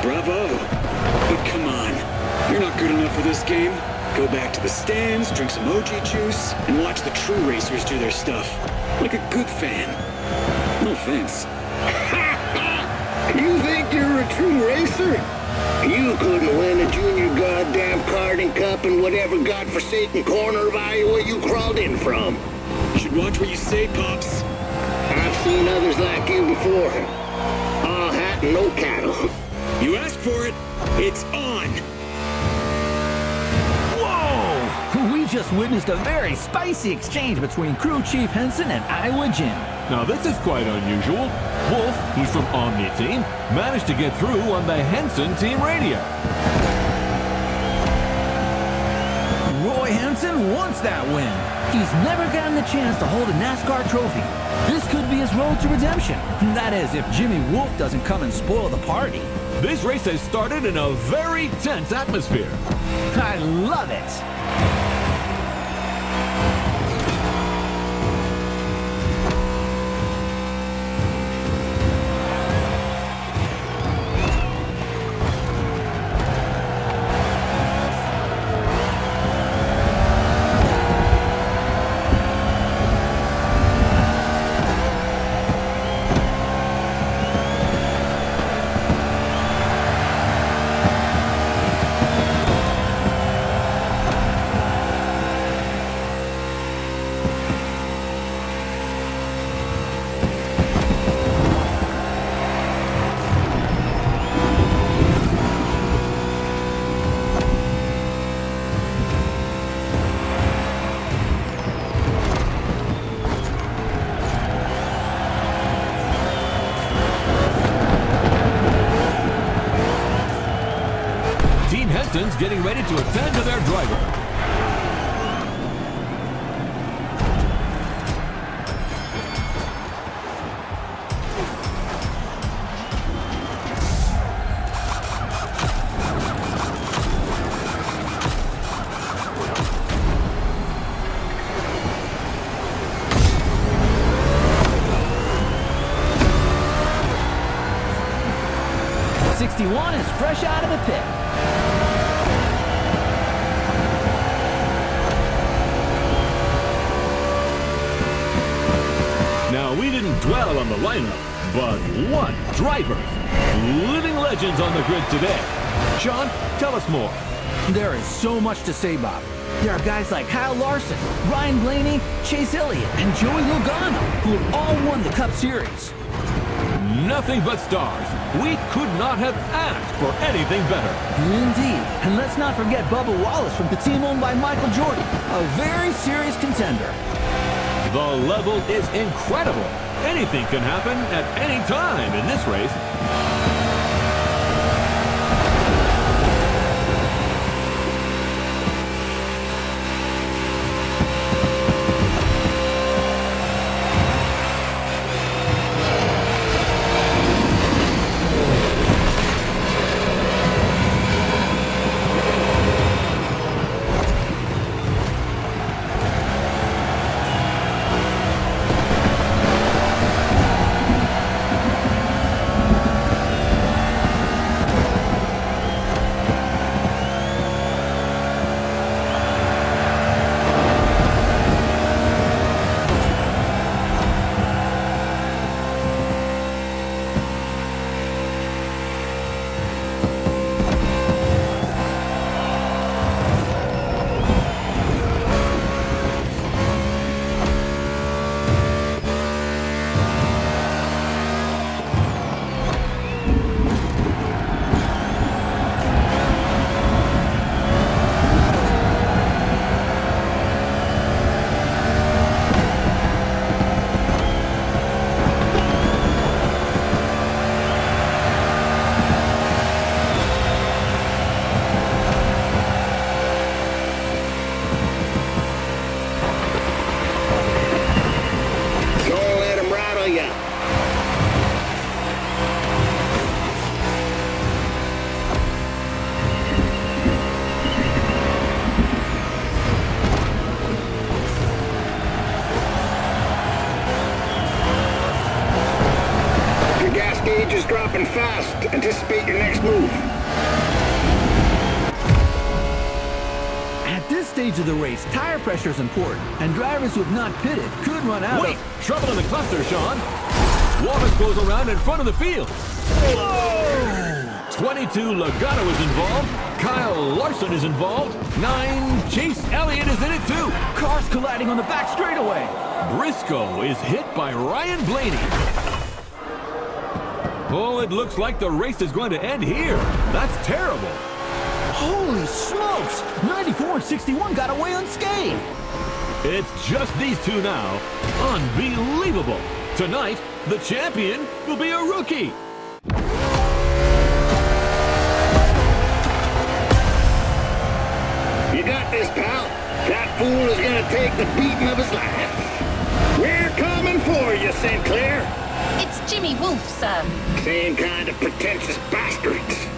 Bravo. But come on. You're not good enough for this game. Go back to the stands, drink some OG juice, and watch the true racers do their stuff. Like a good fan. No offense. You think you're a true racer? You couldn't win a junior goddamn karting cup in whatever godforsaken corner of Iowa you crawled in from. You should watch what you say, Pops. I've seen others like you before. All hat and no cattle. You asked for it. It's on. Whoa! We just witnessed a very spicy exchange between Crew Chief Henson and Iowa Jim. Now this is quite unusual. Wolf, who's from Omni Team, managed to get through on the Henson team radio. Roy Henson wants that win. He's never gotten the chance to hold a NASCAR trophy. This could be his road to redemption. That is, if Jimmy Wolf doesn't come and spoil the party. This race has started in a very tense atmosphere. I love it. Team Henson's getting ready to attend to their driver. '61 is fresh out of the pit. Now, we didn't dwell on the lineup, but what drivers! Living legends on the grid today. Sean, tell us more. There is so much to say, Bob. There are guys like Kyle Larson, Ryan Blaney, Chase Elliott, and Joey Logano, who have all won the Cup Series. Nothing but stars. We could not have asked for anything better. Indeed. And let's not forget Bubba Wallace from the team owned by Michael Jordan, a very serious contender. The level is incredible. Anything can happen at any time in this race. your next move. At this stage of the race, tire pressure is important, and drivers who have not pitted could run out Wait! of... Trouble in the cluster, Sean. Wallace goes around in front of the field. Whoa! 22 Logano is involved. Kyle Larson is involved. 9 Chase Elliott is in it too. Cars colliding on the back straightaway. Briscoe is hit by Ryan Blaney. Oh, it looks like the race is going to end here. That's terrible. Holy smokes! 94 and 61 got away unscathed. It's just these two now. Unbelievable. Tonight, the champion will be a rookie. You got this, pal. That fool is gonna take the beating of his life. We're coming for you, Sinclair. It's Jimmy Wolf, sir. Same kind of pretentious bastards.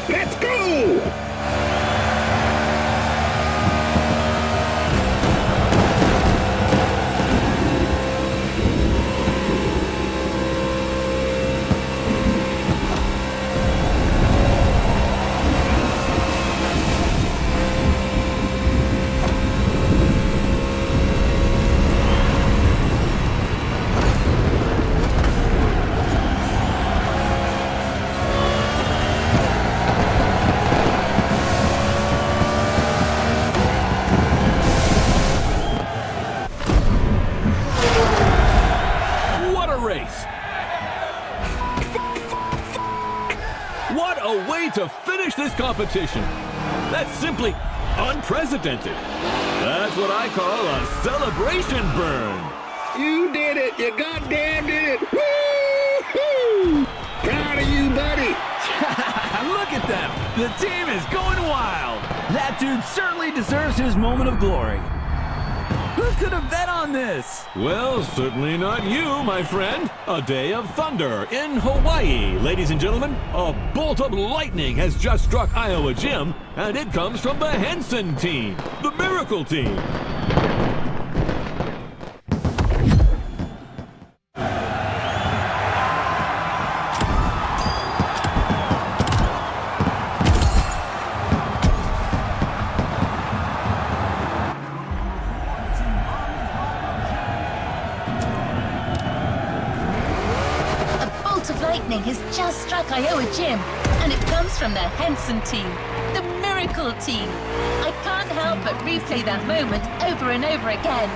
Let's go! What a way to finish this competition. That's simply unprecedented. That's what I call a celebration burn. You did it! You goddamn did it! Woo-hoo! Proud of you, buddy! Look at them! The team is going wild! That dude certainly deserves his moment of glory. Who could have bet on this? Well, certainly not you, my friend. A day of thunder in Hawaii, ladies and gentlemen. A bolt of lightning has just struck Iowa Gym, and it comes from the Henson team, the Miracle team. Lightning has just struck Iowa Gym, and it comes from the Henson team, the Miracle team. I can't help but replay that moment over and over again.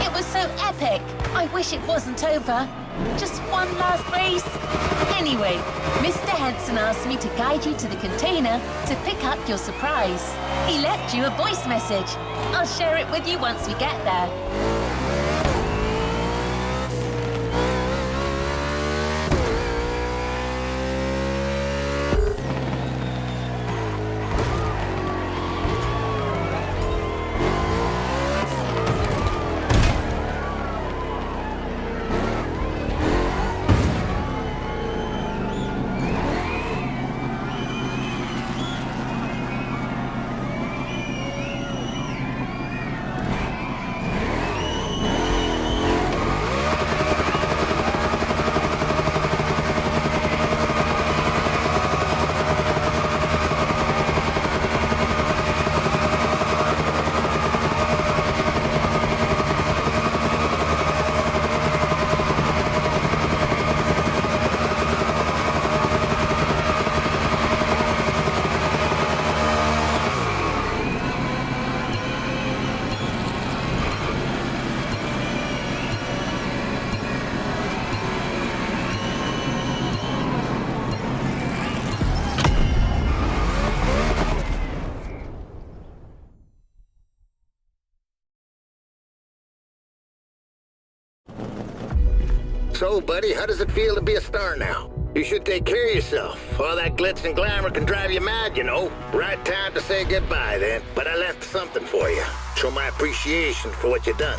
It was so epic. I wish it wasn't over. Just one last race. Anyway, Mr. Henson asked me to guide you to the container to pick up your surprise. He left you a voice message. I'll share it with you once we get there. So, buddy, how does it feel to be a star now? You should take care of yourself. All that glitz and glamour can drive you mad, you know. Right time to say goodbye, then. But I left something for you. Show my appreciation for what you done.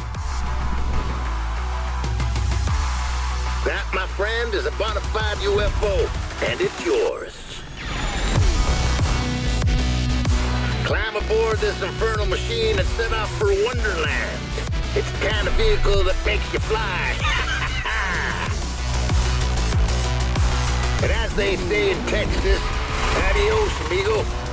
That, my friend, is a bona fide UFO, and it's yours. Climb aboard this infernal machine and set off for Wonderland. It's the kind of vehicle that makes you fly. And as they say in Texas, adios, amigo.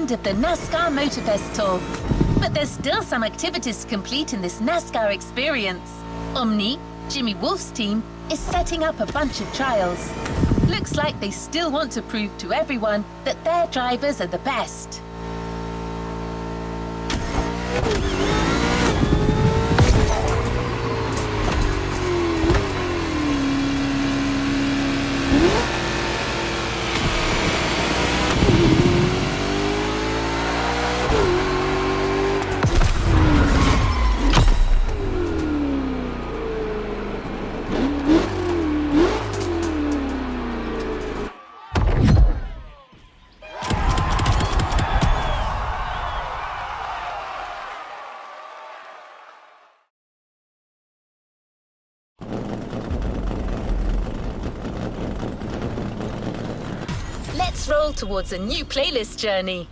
end of the NASCAR Motorfest Tour. But there's still some activities to complete in this NASCAR experience. Omni, Jimmy Wolf's team, is setting up a bunch of trials. Looks like they still want to prove to everyone that their drivers are the best. Let's roll towards a new playlist journey.